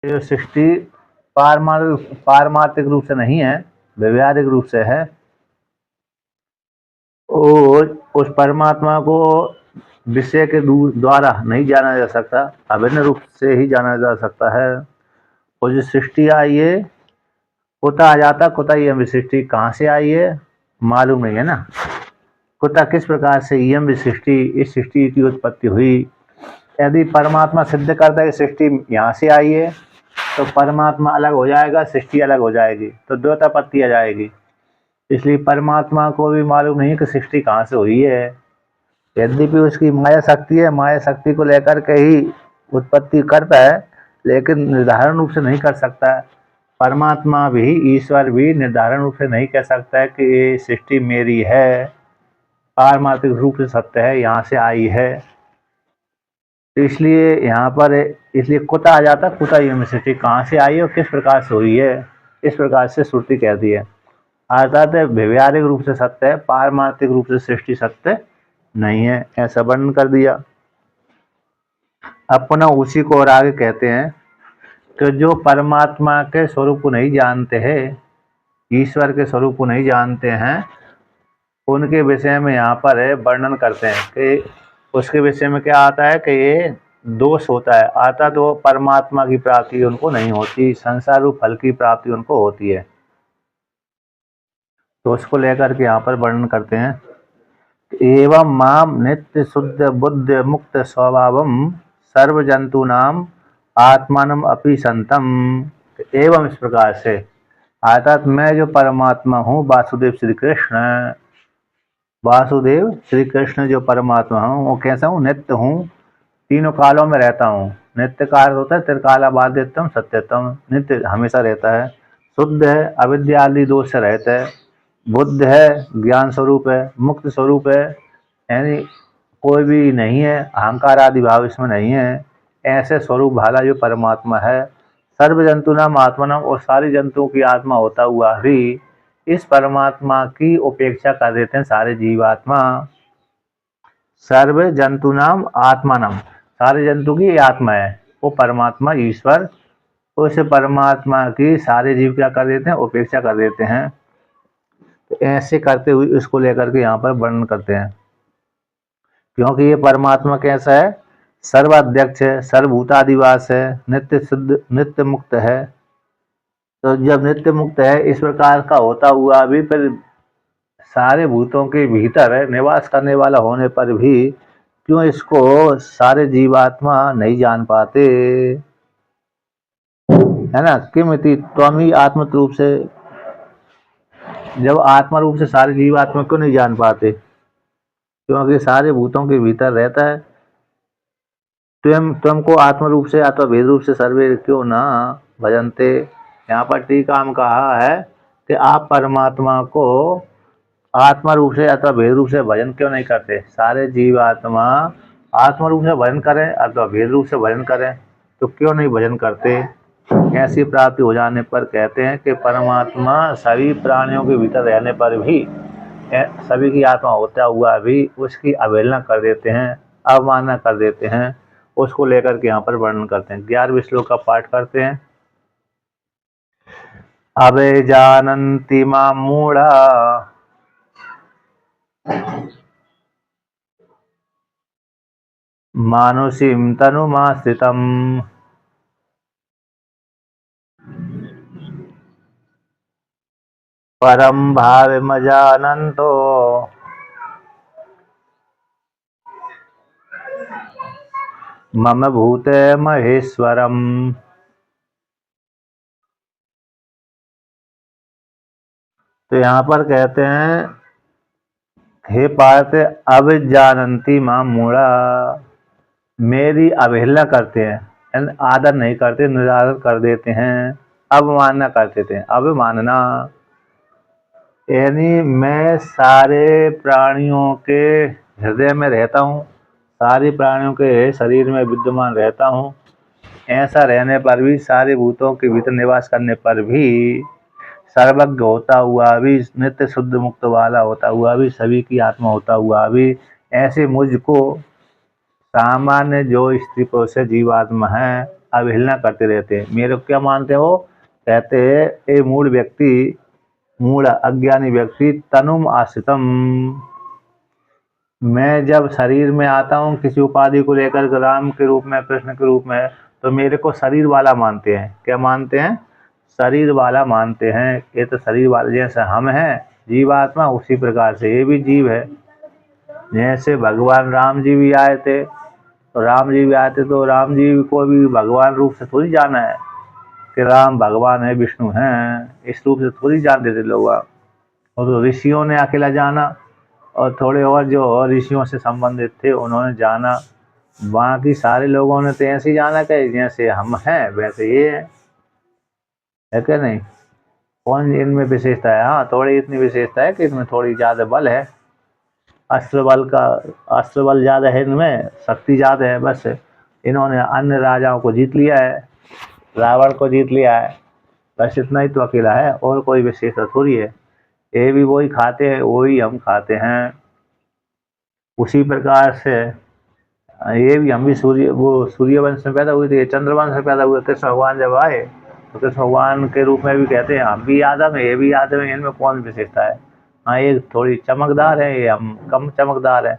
ये सृष्टि पारमार्थिक रूप से नहीं है, व्यवहारिक रूप से है। और उस परमात्मा को विषय के द्वारा नहीं जाना जा सकता, अभिन्न रूप से ही जाना जा सकता है। और जो सृष्टि आई है, कुता आ जाता, कुता ये सृष्टि कहाँ से आई है मालूम नहीं है ना। कुता किस प्रकार से यम सृष्टि, इस सृष्टि की उत्पत्ति हुई। यदि परमात्मा सिद्ध करता है कि सृष्टि यहाँ से आई है, तो परमात्मा अलग हो जाएगा, सृष्टि अलग हो जाएगी, तो द्वैतापत्ति आ जाएगी। इसलिए परमात्मा को भी मालूम नहीं कि सृष्टि कहाँ से हुई है। यद्यपि उसकी माया शक्ति है, माया शक्ति को लेकर के ही उत्पत्ति करता है, लेकिन निर्धारण रूप से नहीं कर सकता। परमात्मा भी, ईश्वर भी निर्धारण रूप से नहीं कह सकता है कि ये सृष्टि मेरी है, पारमार्थिक रूप से सत्य है, यहाँ से आई है। तो इसलिए यहाँ पर इसलिए कुता आ जाता, कुता ये सृष्टि कहाँ से आई है और किस प्रकार से हुई है, इस प्रकार से श्रुति कहती है। अर्थात व्यवहारिक रूप से सत्य है, पारमार्थिक रूप से सृष्टि सत्य नहीं है, ऐसा वर्णन कर दिया। अब पुनः उसी को और आगे कहते हैं कि जो परमात्मा के स्वरूप को नहीं जानते हैं, ईश्वर के स्वरूप को नहीं जानते हैं, उनके विषय में यहाँ पर वर्णन करते हैं कि उसके विषय में क्या आता है कि ये दोष होता है, आता तो परमात्मा की प्राप्ति उनको नहीं होती, संसार रूप फल की प्राप्ति उनको होती है। तो उसको लेकर के यहाँ पर वर्णन करते हैं, एवं माम नित्य शुद्ध बुद्ध मुक्त स्वभावम सर्व जंतु नाम आत्मानम अपि संतम। एवं इस प्रकार से, अर्थात मैं जो परमात्मा हूँ, वासुदेव श्री कृष्ण, वासुदेव श्री कृष्ण जो परमात्मा हूँ, वो कैसा हूँ, नित्य हूँ, तीनों कालों में रहता हूँ। नित्य काल होता है त्रिकाला बाध्यतम सत्यतम, नित्य हमेशा रहता है। शुद्ध है, अविद्या आदि दोष से रहता है। बुद्ध है, ज्ञान स्वरूप है, मुक्त स्वरूप है, यानी कोई भी नहीं है, अहंकार आदि भाव इसमें नहीं है, ऐसे स्वरूप भाला जो परमात्मा है। सर्व जंतु नाम आत्मा नाम, और सारी जंतुओं की आत्मा होता हुआ भी इस परमात्मा की उपेक्षा कर देते हैं सारे जीवात्मा। सर्व जंतु नाम आत्मा नाम, सारे जंतु की आत्मा है वो परमात्मा ईश्वर, उस परमात्मा की सारे जीव क्या कर देते हैं, उपेक्षा कर देते हैं। तो ऐसे करते हुए इसको लेकर के यहाँ पर वर्णन करते हैं, क्योंकि ये परमात्मा कैसा है, सर्वाध्यक्ष है, सर्वभूतादिवास है, नित्य शुद्ध नित्य मुक्त है। तो जब नित्य मुक्त है इस प्रकार का होता हुआ भी फिर सारे भूतों के भीतर निवास करने वाला होने पर भी क्यों इसको सारे जीवात्मा नहीं जान पाते, है ना। किमिति त्वमी आत्म रूप से, जब आत्मा रूप से सारे जीवात्मा क्यों नहीं जान पाते, क्योंकि सारे भूतों के भीतर रहता है। तुमको आत्म रूप से अथवा भेद रूप से सर्वे क्यों ना भजनते। यहाँ पर टीका में कहा है कि आप परमात्मा को आत्मा रूप से अथवा भेद रूप से भजन क्यों नहीं करते। सारे जीवात्मा आत्मा रूप से भजन करें अथवा भेद रूप से भजन करें, तो क्यों नहीं भजन करते। ऐसी प्राप्ति हो जाने पर कहते हैं कि परमात्मा सभी प्राणियों के भीतर रहने पर भी, सभी की आत्मा होता हुआ भी उसकी अवहेलना कर देते हैं, अवमानना कर देते हैं। उसको लेकर के यहाँ पर वर्णन करते हैं। 11वें श्लोक का पाठ करते हैं। अवे जानन्ति मां मूढ़ा मानुषीं तनुमाश्रितम्। परम भावमजानन्तो मम भूते महेश्वरम। तो यहाँ पर कहते हैं, हे पार्थ, अब जानन्ति मां मूढ़ा, मेरी अवहेलना करते हैं, आदर नहीं करते, निरादर कर देते हैं, अवमानना कर देते हैं। अवमानना यानी मैं सारे प्राणियों के हृदय में रहता हूँ, सारे प्राणियों के शरीर में विद्यमान रहता हूँ। ऐसा रहने पर भी, सारे भूतों के भीतर निवास करने पर भी, सर्वज्ञ होता हुआ भी, नित्य शुद्ध मुक्त वाला होता हुआ भी, सभी की आत्मा होता हुआ भी, ऐसे मुझको सामान्य जो स्त्री पुरुष जीवात्मा है अवहेलना करते रहते हैं। मेरे को क्या मानते हो? कहते हैं ये मूढ़ व्यक्ति, मूढ़ अज्ञानी व्यक्ति, तनुम आश्रितम। मैं जब शरीर में आता हूँ किसी उपाधि को लेकर, राम के रूप में, कृष्ण के रूप में, तो मेरे को शरीर वाला मानते हैं। क्या मानते हैं? शरीर वाला मानते हैं। ये तो शरीर वाले, जैसे हम हैं जीवात्मा, उसी प्रकार से ये भी जीव है। जैसे भगवान राम जी भी आए थे, तो राम जी भी आए थे, तो राम जी को भी भगवान रूप से थोड़ी जाना है कि राम भगवान है, विष्णु हैं, इस रूप से थोड़ी जानते थे लोग। और तो ऋषियों ने अकेला जाना, और थोड़े और जो और ऋषियों से संबंधित थे उन्होंने जाना। बाकी सारे लोगों ने तो ऐसे ही जाना कि जैसे हम हैं वैसे ये है क्या नहीं? कौन इनमें विशेषता है? हाँ, थोड़ी इतनी विशेषता है कि इनमें थोड़ी ज़्यादा बल है, अस्त्र बल ज़्यादा है, इनमें शक्ति ज़्यादा है। बस इन्होंने अन्य राजाओं को जीत लिया है, रावण को जीत लिया है, बस इतना ही तो अकेला है, और कोई विशेषता थोड़ी है। ये भी वही खाते हैं, वही हम खाते हैं। उसी प्रकार से ये भी, हम भी सूर्यवंश में पैदा हुए थे, चंद्रवंश में पैदा हुए। कृष्ण भगवान जब आए तो कृष्ण भगवान के रूप में भी कहते हैं हम भी यादव हैं, ये भी यादव हैं, इनमें कौन विशेषता है? हाँ, ये थोड़ी चमकदार है, ये हम कम चमकदार है।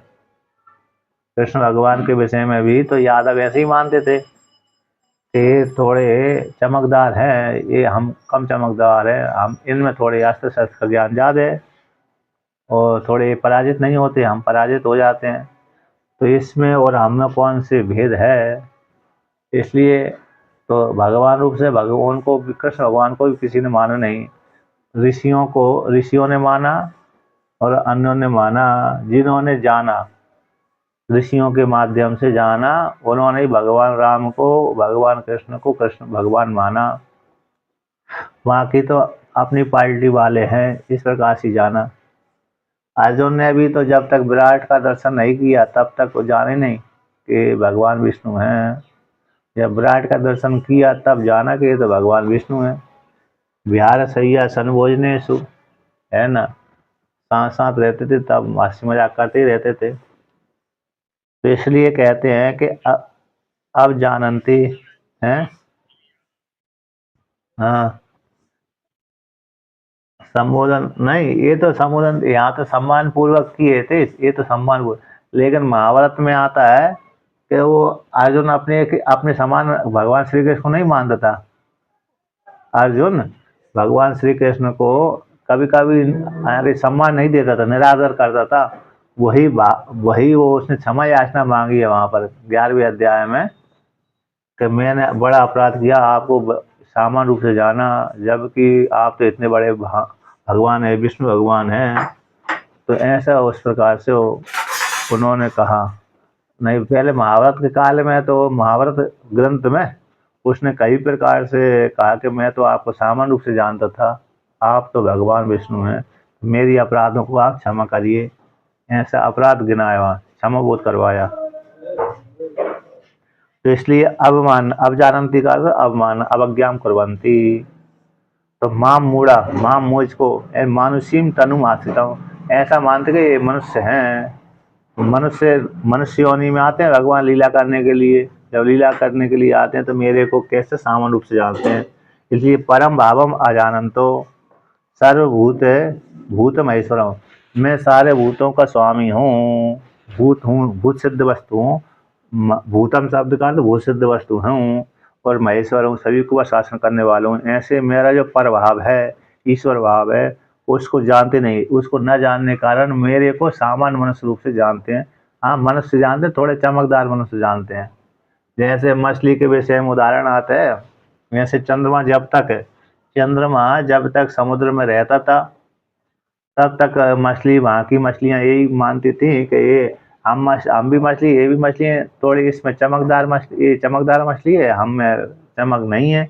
कृष्ण भगवान के विषय में भी तो यादव ऐसे ही मानते थे कि थोड़े चमकदार हैं, ये हम कम चमकदार है, हम इनमें थोड़े अस्त्र शस्त्र का ज्ञान ज़्यादा है, और थोड़े पराजित नहीं होते, हम पराजित हो जाते हैं। तो इसमें और हम में कौन से भेद है? इसलिए तो भगवान रूप से भगवान को, कृष्ण भगवान को भी किसी ने माना नहीं। ऋषियों ने माना, और अन्यों ने माना। जिन्होंने जाना, ऋषियों के माध्यम से जाना, उन्होंने ही भगवान राम को, भगवान कृष्ण को कृष्ण भगवान माना। बाकी तो अपनी पार्टी वाले हैं, इस प्रकार से जाना। अर्जुन ने भी तो जब तक विराट का दर्शन नहीं किया तब तक वो जाने नहीं कि भगवान विष्णु हैं। जब विराट का दर्शन किया तब जाना कि ये तो भगवान विष्णु हैं। विहार सैया सन भोजनेषु, है ना, साथ साथ रहते थे, तब हंसी मजाक करते ही रहते थे। तो इसलिए कहते हैं कि अब जानती हैं। हाँ, संबोधन नहीं, ये तो संबोधन यहाँ तो सम्मान पूर्वक किए थे, ये तो सम्मान पूर्वक। लेकिन महाभारत में आता है कि वो अर्जुन अपने अपने समान भगवान श्री कृष्ण को नहीं मानता था। अर्जुन भगवान श्री कृष्ण को कभी कभी सम्मान नहीं देता था, निरादर करता था। वही वो उसने क्षमा याचना मांगी है वहाँ पर 11वें अध्याय में, कि मैंने बड़ा अपराध किया, आपको सामान्य रूप से जाना, जबकि आप तो इतने बड़े भगवान है, विष्णु भगवान हैं। तो ऐसा उस प्रकार से उन्होंने कहा। नहीं, पहले महाभारत के काल में तो महाभारत ग्रंथ में उसने कई प्रकार से कहा कि मैं तो आपको सामान्य रूप से जानता था, आप तो भगवान विष्णु हैं, मेरी अपराधों को आप क्षमा करिए। ऐसा अपराध गिनाया, वहाँ क्षमा बोध करवाया। तो इसलिए अब जानती का अवमान अवज्ञाम कुर्वन्ति। तो माम मुझको मानुषीम तनु आश्रिता हूँ, ऐसा मानते कि ये मनुष्य हैं। मनुष्य योनि में आते हैं भगवान लीला करने के लिए। जब लीला करने के लिए आते हैं तो मेरे को कैसे सामान्य रूप से जानते हैं। इसलिए परम भावम अजानंतो सर्वभूत भूत महेश्वरम, मैं सारे भूतों का स्वामी हूँ, भूत हूँ, भूत सिद्ध वस्तु हूँ। भूतम शब्द का तो भूत सिद्ध वस्तु हूँ, और महेश्वर हूँ, सभी को शासन करने वाला हूँ। ऐसे मेरा जो पर भाव है, ईश्वर भाव है, उसको जानते नहीं। उसको न जानने के कारण मेरे को सामान्य मनुष्य रूप से जानते हैं। हाँ, मनुष्य जानते हैं, थोड़े चमकदार मनुष्य जानते हैं। जैसे मछली के विषय में उदाहरण आता है, वैसे चंद्रमा जब तक समुद्र में रहता था तब तक मछली, वहाँ की मछलियाँ यही मानती थी कि ये हम भी मछली, ये भी मछली है, थोड़ी इसमें चमकदार मछली, ये चमकदार मछली है, हम में चमक नहीं है।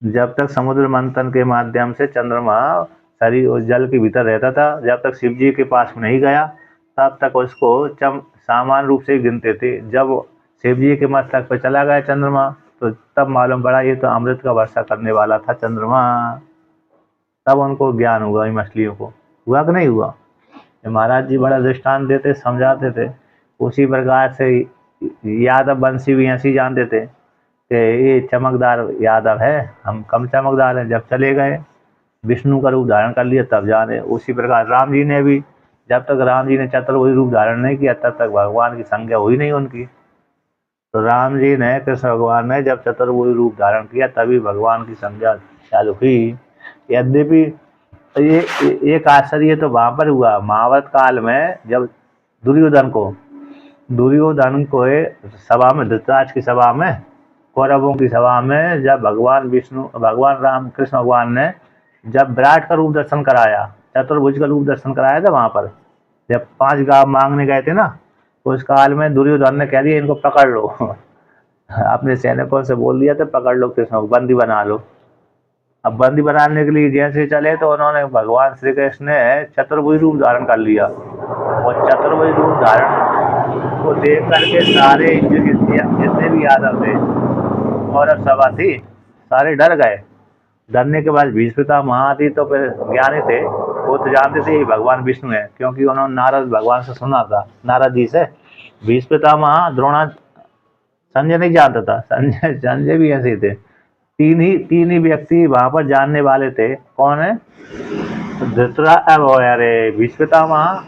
जब तक समुद्र मंथन के माध्यम से चंद्रमा शरीर और जल के भीतर रहता था, जब तक शिव जी के पास नहीं गया तब तक उसको सामान्य रूप से गिनते थे। जब शिव जी के मस्तक पर चला गया चंद्रमा, तो तब मालूम पड़ा ये तो अमृत का वर्षा करने वाला था चंद्रमा। तब उनको ज्ञान हुआ, इन मछलियों को। हुआ कि नहीं हुआ? महाराज जी बड़ा दृष्टांत देते, समझाते थे। उसी प्रकार से यादव वंशी भी ऐसे ही जानते थे कि ये चमकदार यादव है, हम कम चमकदार हैं। जब चले गए, विष्णु का रूप धारण कर लिया, तब जाने। उसी प्रकार राम जी ने भी, जब तक राम जी ने चतुर्भुज रूप धारण नहीं किया, तब तक भगवान की संज्ञा हुई नहीं उनकी। तो राम जी ने, कृष्ण भगवान ने जब चतुर्भुज रूप धारण किया, तभी भगवान की संज्ञा चालू हुई। यद्यपि ये एक आश्चर्य तो वहां पर हुआ, महाभारत काल में, जब दुर्योधन को सभा में, धृतराष्ट्र की सभा में, कौरवों की सभा में, जब भगवान राम कृष्ण भगवान ने जब विराट का रूप दर्शन कराया, चतुर्भुज का रूप दर्शन कराया था, वहां पर जब 5 गांव मांगने गए थे ना, तो उस काल में दुर्योधन ने कह दिया इनको पकड़ लो। अपने सैनिकों से बोल दिया था पकड़ लो, कृष्ण को बंदी बना लो। अब बंदी बनाने के लिए जैसे चले, तो उन्होंने, भगवान श्री कृष्ण ने चतुर्भुज रूप धारण कर लिया, और चतुर्भुज रूप धारण को देख करके सारे जितने भी यादव थे और अब सभा थी, सारे डर गए। डरने के बाद भीष्म पितामह थी, तो फिर ज्ञानी थे, वो तो जानते थे ये भगवान विष्णु है, क्योंकि उन्होंने नारद भगवान से सुना था, नारद जी से। भीष्म पितामह, द्रोणा, संजय नहीं जानता था, संजय भी ऐसे ही थे। तीन ही व्यक्ति वहां पर जानने वाले थे। कौन है? अरे भीष्म पितामह,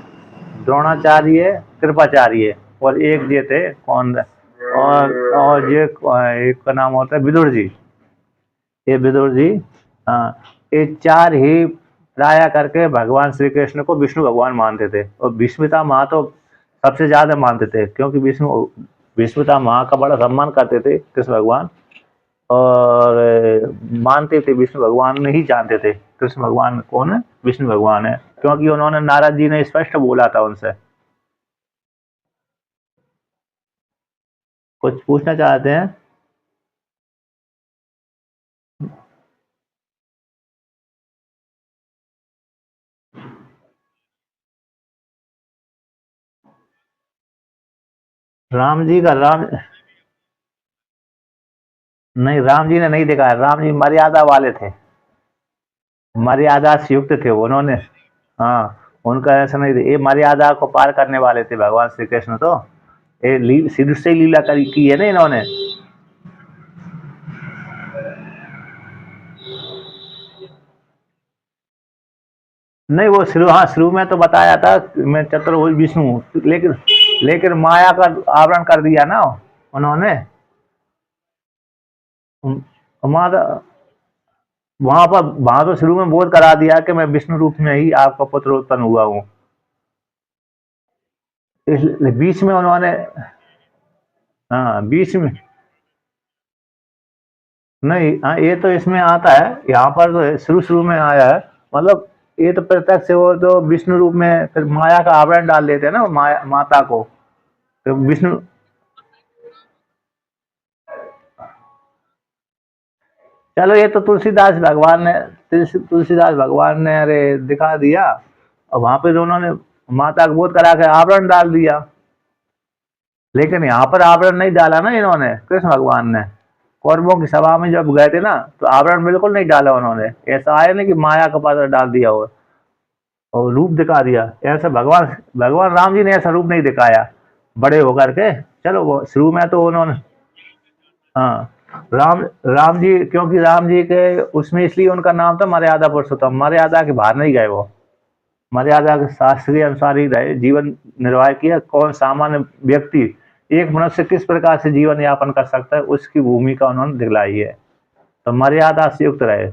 द्रोणाचार्य, कृपाचार्य, और एक ये थे कौन, और ये एक का नाम होता है विदुर जी। ये विदुर जी, हाँ, ये 4 ही प्राय करके भगवान श्री कृष्ण को विष्णु भगवान मानते थे, और भीष्म पितामह तो सबसे ज्यादा मानते थे, क्योंकि भीष्म पितामह का बड़ा सम्मान करते थे कृष्ण भगवान, और मानते थे विष्णु भगवान नहीं जानते थे कृष्ण भगवान कौन है, विष्णु भगवान है, क्योंकि उन्होंने, नारद जी ने स्पष्ट बोला था उनसे। कुछ पूछना चाहते हैं? राम जी का, राम नहीं, राम जी ने नहीं दिखाया, राम जी मर्यादा वाले थे, मर्यादा से युक्त थे उन्होंने। हाँ, उनका ऐसा नहीं थे, ये मर्यादा को पार करने वाले थे भगवान श्री कृष्ण। तो ये सिद्ध से लीला करी की है ना इन्होंने। नहीं, वो शुरू, हाँ, शुरू में तो बताया था मैं चतुर्भुज विष्णु हूँ, लेकिन माया का आवरण कर दिया ना उन्होंने। हमारा वहां तो शुरू में बोध करा दिया कि मैं विष्णु रूप में ही आपका पुत्र उत्पन्न हुआ हूँ। इस बीच में उन्होंने, हाँ, बीच में नहीं, हाँ, ये तो इसमें आता है, यहाँ पर तो शुरू शुरू में आया है। मतलब ये तो प्रत्यक्ष से वो तो विष्णु रूप में, फिर माया का आवरण डाल देते हैं ना माया, माता को, तो विष्णु। चलो, ये तो तुलसीदास भगवान ने अरे दिखा दिया, और वहां पे जो उन्होंने माता को बोध करा के आवरण डाल दिया। लेकिन यहाँ पर आवरण नहीं डाला ना इन्होंने, कृष्ण भगवान ने कौरवों की सभा में जब गए थे ना, तो आवरण बिल्कुल नहीं डाला उन्होंने। ऐसा आया नहीं कि माया का पात्र डाल दिया हो और रूप दिखा दिया। ऐसा भगवान भगवान राम जी ने ऐसा रूप नहीं दिखाया बड़े होकर के। चलो, वो शुरू में तो उन्होंने, हाँ, राम जी, क्योंकि राम जी के उसमें इसलिए उनका नाम था मर्यादा पुरुषोत्तम, मर्यादा के बाहर नहीं गए वो, मर्यादा के शास्त्रीय अनुसार ही रहे, जीवन निर्वाह किया। कौन सामान्य व्यक्ति, एक मनुष्य किस प्रकार से जीवन यापन कर सकता है, उसकी भूमिका उन्होंने दिखलाई है। तो मर्यादा से युक्त रहे।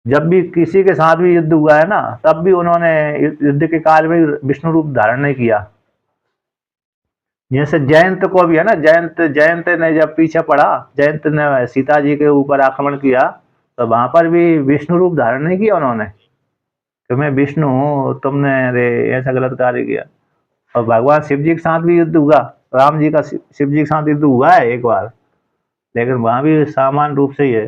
जब भी किसी के साथ भी युद्ध हुआ है ना, तब भी उन्होंने युद्ध के काल में विष्णु रूप धारण नहीं किया। जैसे जयंत को भी है ना, जयंत ने जब पीछे पड़ा, जयंत ने सीता जी के ऊपर आक्रमण किया, तो वहां पर भी विष्णु रूप धारण नहीं किया उन्होंने, कि मैं विष्णु हूँ, तुमने अरे ऐसा गलत कार्य किया। और भगवान शिव जी के साथ भी युद्ध हुआ, राम जी का शिव जी के साथ युद्ध हुआ है एक बार, लेकिन वहां भी सामान्य रूप से ही है।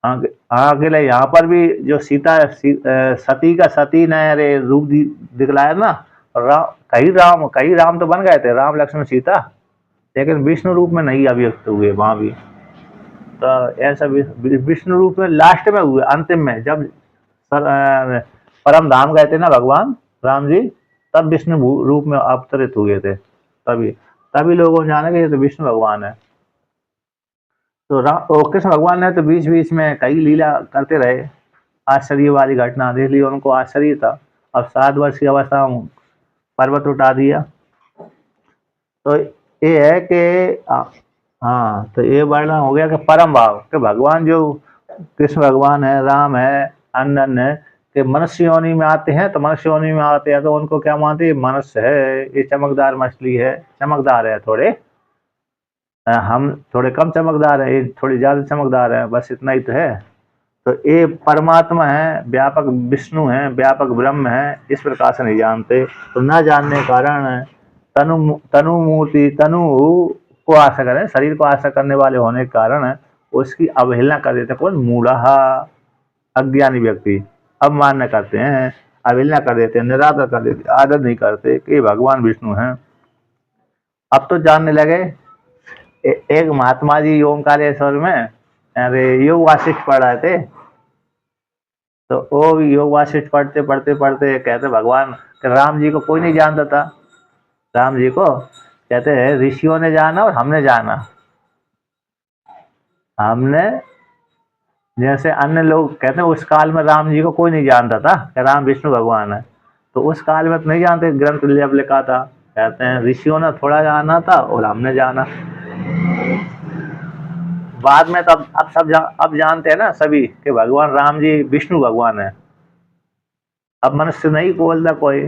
अकेले यहाँ पर भी जो सती का, सती ने अरे रूप दिखलाया ना, कई राम तो बन गए थे, राम लक्ष्मण सीता, लेकिन विष्णु रूप में नहीं अभिव्यक्त हुए वहां भी। तो ऐसा विष्णु रूप में लास्ट में हुए, अंतिम में जब परम धाम गए थे ना भगवान राम जी, तब विष्णु रूप में अवतरित हुए थे। तभी तभी लोगों ने जाना कि ये तो विष्णु भगवान है। तो कृष्ण भगवान ने तो बीच बीच में कई लीला करते रहे, आश्चर्य वाली घटना, इसलिए उनको आश्चर्य था। अब 7 वर्ष की अवस्था में पर्वत उठा दिया। तो ये है कि हाँ, तो ये वर्णन हो गया कि परम भाव कि भगवान जो कृष्ण भगवान है, राम है, अन्य अन्य है, कि मनुष्य योनि में आते हैं, तो मनुष्य योनि में आते हैं तो उनको क्या मानते हैं, मनुष्य है, ये चमकदार मछली है, चमकदार है थोड़े, हम थोड़े कम चमकदार है, ये थोड़ी ज्यादा चमकदार है, बस इतना ही तो है। तो ये परमात्मा है, व्यापक विष्णु है, व्यापक ब्रह्म है, इस प्रकार से नहीं जानते। तो न जानने के कारण तनु तनु मूर्ति, तनु को आशा करें, शरीर को आशा करने वाले होने के कारण उसकी अवहेलना कर देते। कौन? मूढ़ा, अज्ञानी व्यक्ति अवमानना करते हैं, अवहेलना कर देते हैं, निरादर कर देते, आदर नहीं करते कि भगवान विष्णु हैं। अब तो जानने लगे। एक महात्मा जी ओमकारेश्वर में अरे योग वासिष्ठ पढ़ रहे थे, तो वो योग वासिष्ठ पढ़ते पढ़ते पढ़ते कहते भगवान राम जी को कोई नहीं जानता था। राम जी को कहते हैं ऋषियों ने जाना और हमने जाना। हमने जैसे अन्य लोग कहते हैं उस काल में राम जी को कोई नहीं जानता था कि राम विष्णु भगवान है, तो उस काल में तो नहीं जानते, ग्रंथ जब लिखा था। कहते हैं ऋषियों ने थोड़ा जाना था और हमने जाना बाद में। तब अब जानते हैं ना सभी कि भगवान राम जी विष्णु भगवान है। अब मनुष्य नहीं बोलता कोई।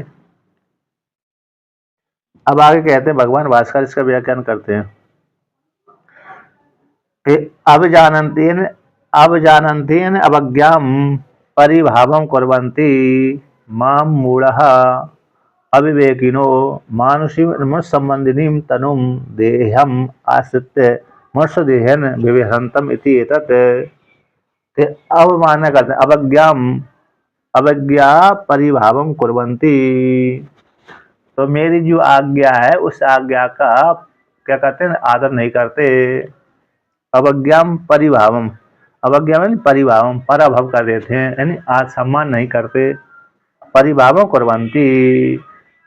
अब आगे कहते हैं भगवान भास्कर इसका व्याख्यान करते हैं कि अब जानन्तेन अवज्ञाम परिभावम कुर्वन्ति माम मूढ़ः अविवेकिनो मानुषीम संबंधिनीम तनुम देहम आश्रित्य मनुष्य देहन विविहंतम इति एतत्। अवमानना करते हैं, अवज्ञा परिभावम कुर्वन्ति। तो मेरी जो आज्ञा है उस आज्ञा का क्या करते हैं, आदर नहीं करते। अवज्ञाम परिभावम, अवज्ञा में परिभावम पराभव कर देते हैं, यानी आज सम्मान नहीं करते। परिभावम कुर्वन्ति,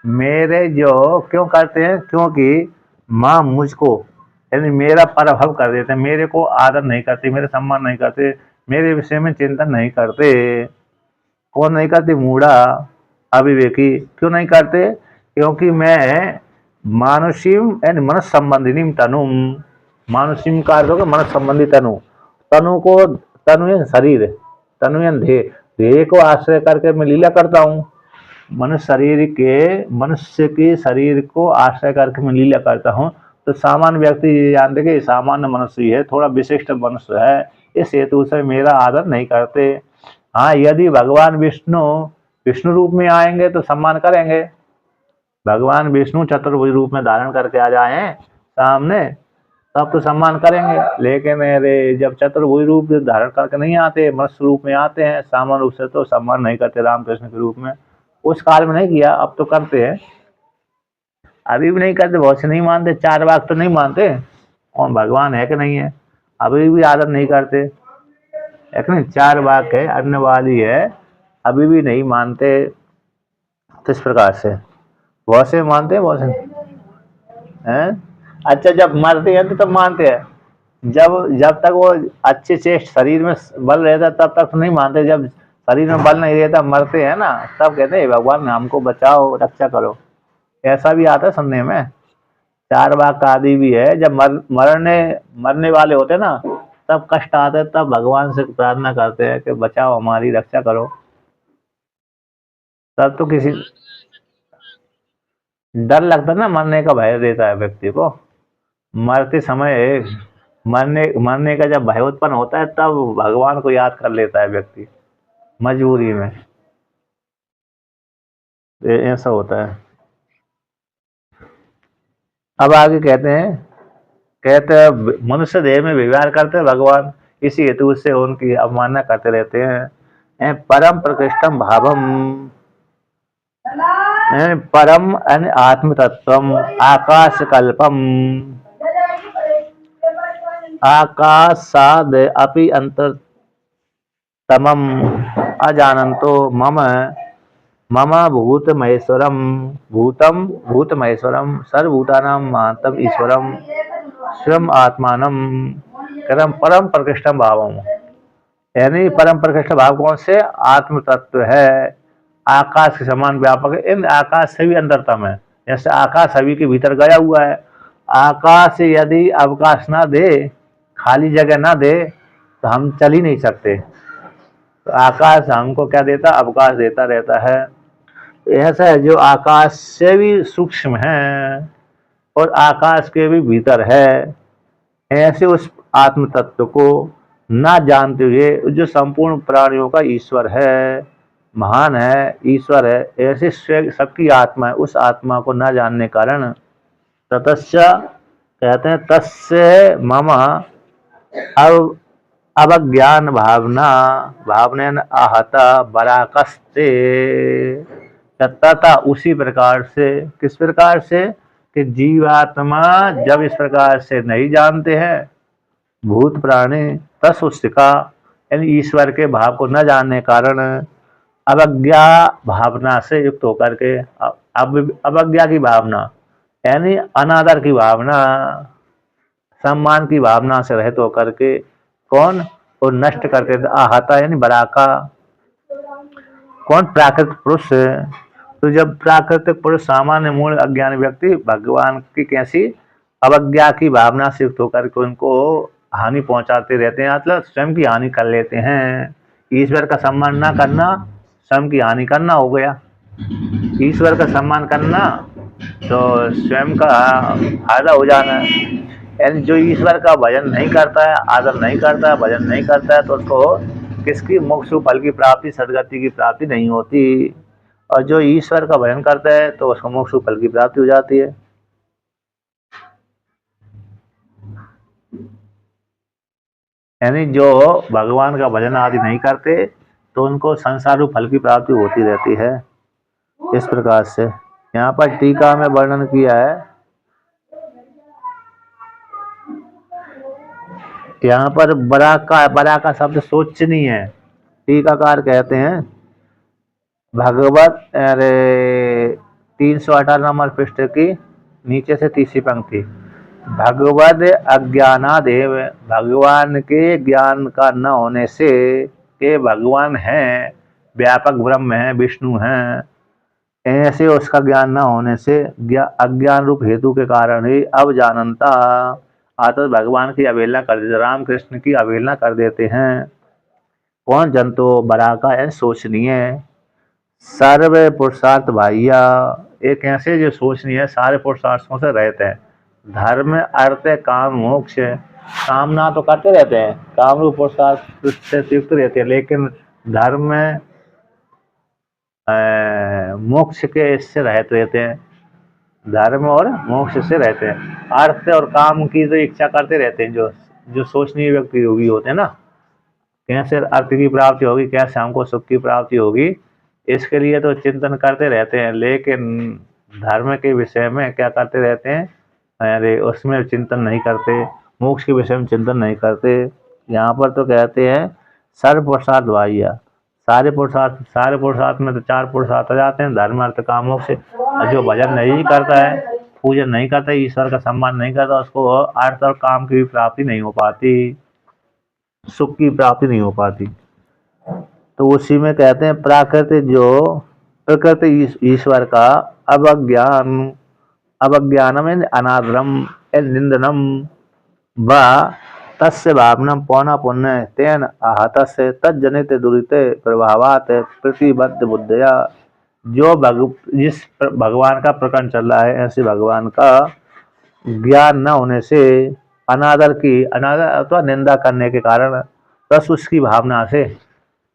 मेरे जो क्यों करते हैं, क्योंकि माँ मुझको यानी मेरा पराभव कर देते हैं, मेरे को आदर नहीं करते, मेरे सम्मान नहीं करते, मेरे विषय में चिंतन नहीं करते। कौन नहीं करते? मूढ़ा, अविवेकी। क्यों नहीं करते? क्योंकि मैं मानुषीम यानी मनुष्य संबंधिनी तनुम, मानुषीम का अर्थ होगा मनुष्य संबंधी तनु, तनु को, तनु यानी शरीर, तनु यानी देह, देह को आश्रय करके मैं लीला करता हूँ। मनुष्य के शरीर को आश्रय करके मैं लीला करता हूँ। तो सामान्य व्यक्ति ये जानते कि सामान्य मनुष्य है, थोड़ा विशिष्ट मनुष्य है, इस हेतु से मेरा आदर नहीं करते। हाँ, यदि भगवान विष्णु विष्णु रूप में आएंगे तो सम्मान करेंगे। भगवान विष्णु चतुर्भुज रूप में धारण करके आ जाए सामने तब तो सम्मान करेंगे, लेकिन अरे जब चतुर्भुज रूप धारण करके नहीं आते, मनुष्य रूप में आते हैं, सामान्य रूप से तो सम्मान नहीं करते रामकृष्ण के रूप में। उस काल में नहीं किया, अब तो करते हैं, अभी भी नहीं करते, बहुत से नहीं मानते, 4 वाक तो नहीं मानते कौन भगवान है कि नहीं है, अभी भी आदर नहीं करते, है कि नहीं। 4 वाक है, अन्य वाली है, अभी भी नहीं मानते। तो इस प्रकार से बहुत से मानते हैं, बहुत से हैं। अच्छा, जब मरते हैं तो तब मानते हैं, जब तक वो अच्छे से शरीर में बल रहता तब तक नहीं मानते, जब शरीर में बल नहीं रहता मरते हैं ना, तब कहते हैं भगवान हमको बचाओ, रक्षा करो। ऐसा भी आता है सुनने में। 4 वाक का आदि भी है, जब मरने वाले होते ना तब कष्ट आते, तब भगवान से प्रार्थना करते हैं कि बचाओ, हमारी रक्षा करो। तब तो किसी डर लगता है ना, मरने का भय रहता है व्यक्ति को। मरते समय मरने का जब भय उत्पन्न होता है तब भगवान को याद कर लेता है व्यक्ति, मजबूरी में। ऐसा होता है। अब आगे कहते हैं मनुष्य देह में व्यवहार करते हैं भगवान, इसी हेतु से उनकी अवमानना करते रहते हैं। परम प्रकृष्टम भावम, परम आत्म तत्वम आकाश कल्पम, आकाशाद अपि अंतरतमम अजानन्तो मम मम भूत महेश्वरम, भूतम भूत महेश्वरम सर्वभूतानां महातम ईश्वरम स्वयं आत्मानम परम परम प्रकृष्टम भावम, यानी परम प्रकृष्ट भाव कौन से? आत्म तत्व है, आकाश के समान व्यापक है, इन आकाश से भी अंतरतम है। जैसे आकाश सभी के भीतर गया हुआ है, आकाश यदि अवकाश ना दे, खाली जगह ना दे, तो हम चल ही नहीं सकते। तो आकाश हमको क्या देता? अवकाश देता रहता है। ऐसा है जो आकाश से भी सूक्ष्म है और आकाश के भी भीतर है, ऐसे उस आत्म तत्व को ना जानते हुए जो संपूर्ण प्राणियों का ईश्वर है, महान है, ईश्वर है, ऐसे सबकी आत्मा है, उस आत्मा को ना जानने कारण ततश्च कहते हैं तस्य मम अब अवज्ञान भावना भावनेन आहता बराकस्ते, तथा उसी प्रकार से, किस प्रकार से? कि जीवात्मा जब इस प्रकार से नहीं जानते हैं भूत प्राणी, तस उसका यानी ईश्वर के भाव को न जानने कारण अवज्ञा भावना से युक्त होकर के, अवज्ञा की भावना यानी अनादर की भावना, सम्मान की भावना से रहित होकर के कौन? और नष्ट करके आहता यानी बराका, कौन? प्राकृतिक पुरुष। तो जब प्राकृतिक पुरुष सामान्य मूल अज्ञानी व्यक्ति भगवान की कैसी अवज्ञा की भावना से युक्त होकर के उनको हानि पहुंचाते रहते हैं, मतलब स्वयं की हानि कर लेते हैं। ईश्वर का सम्मान ना करना स्वयं की हानि करना हो गया। ईश्वर का सम्मान करना तो स्वयं का फायदा हो जाना है। यानी जो ईश्वर का भजन नहीं करता है, आदर नहीं करता है, भजन नहीं करता है, तो उसको किसकी? मोक्ष फल की प्राप्ति, सदगति की प्राप्ति नहीं होती। और जो ईश्वर का भजन करता है तो उसको मोक्ष फल की प्राप्ति हो जाती है। यानी जो भगवान का भजन आदि नहीं करते तो उनको संसार रूप फल की प्राप्ति होती रहती है। इस प्रकार से यहाँ पर टीका में वर्णन किया है। यहाँ पर बड़ा का शब्द सोचनीय है। टीकाकार कहते हैं भगवत, अरे 318 नंबर पृष्ठ की नीचे से तीसरी पंक्ति, भगवद अज्ञानादेव, भगवान के ज्ञान का न होने से, के भगवान हैं, व्यापक ब्रह्म है, विष्णु हैं, ऐसे उसका ज्ञान न होने से अज्ञान रूप हेतु के कारण ही अब जानता आतः भगवान की अवहेलना कर देते, राम कृष्ण की अवहेलना कर देते हैं। कौन? जंतु बरा का है सोचनीय, सर्व पुरुषार्थ भाइया, एक ऐसे जो सोचनीय है, सारे पुरुषार्थों से रहते हैं। धर्म अर्थ काम मोक्ष, कामना तो करते रहते हैं, काम रूप पुरुषार्थ से युक्त रहते हैं, लेकिन धर्म मोक्ष के इससे रहित रहते हैं, धर्म और मोक्ष से रहते हैं। अर्थ और काम की तो इच्छा करते रहते हैं, जो जो सोचनीय व्यक्ति योगी होते हैं ना, कैसे अर्थ की प्राप्ति होगी, कैसे हमको सुख की प्राप्ति होगी, इसके लिए तो चिंतन करते रहते हैं, लेकिन धर्म के विषय में क्या करते रहते हैं? अरे उसमें चिंतन नहीं करते, मोक्ष के विषय में चिंतन नहीं करते। यहाँ पर तो कहते हैं सर्व पुरुषार्थ बाह्य, सारे पुरुषार्थ में तो 4 पुरुषार्थ आ जाते हैं, धर्म अर्थ काम मोक्ष। जो भजन नहीं करता है, पूजन नहीं करता, ईश्वर का सम्मान नहीं करता, उसको अर्थ और काम की भी प्राप्ति नहीं हो पाती, सुख की प्राप्ति नहीं हो पाती। तो उसी में कहते हैं प्राकृतिक, जो प्रकृति ईश्वर का अवज्ञानम अनादरम निंदनम व तस्य भावनम पौना पुण्य तेन आहतस्य तज्जनित दुरित प्रभावात प्रतिबद्ध बुद्धया, जो जिस भगवान का प्रकरण चल रहा है, ऐसे भगवान का ज्ञान न होने से, अनादर अथवा निंदा करने के कारण, बस उसकी भावना से,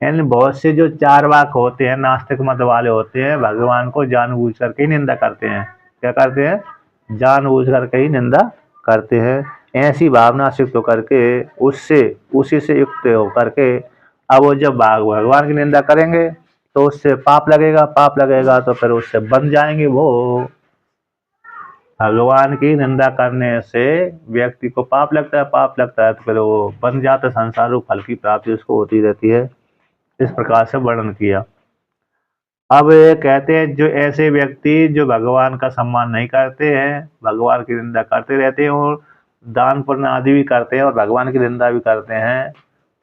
यानी बहुत से जो चारवाक होते हैं, नास्तिक मत वाले होते हैं, भगवान को जानबूझ करके ही निंदा करते हैं। क्या करते हैं? जानबूझ करके ही निंदा करते हैं। ऐसी भावना से युक्त होकर के, उसी से युक्त होकर के, अब वो जब भगवान की निंदा करेंगे तो उससे पाप लगेगा तो फिर उससे बन जाएंगे वो। भगवान की निंदा करने से व्यक्ति को पाप लगता है तो फिर वो बन जाता है, संसार रूप फल की प्राप्ति उसको होती रहती है। इस प्रकार से वर्णन किया। अब ये कहते हैं जो ऐसे व्यक्ति जो भगवान का सम्मान नहीं करते हैं, भगवान की निंदा करते रहते हैं और दान पुण्य आदि भी करते हैं और भगवान की निंदा भी करते हैं,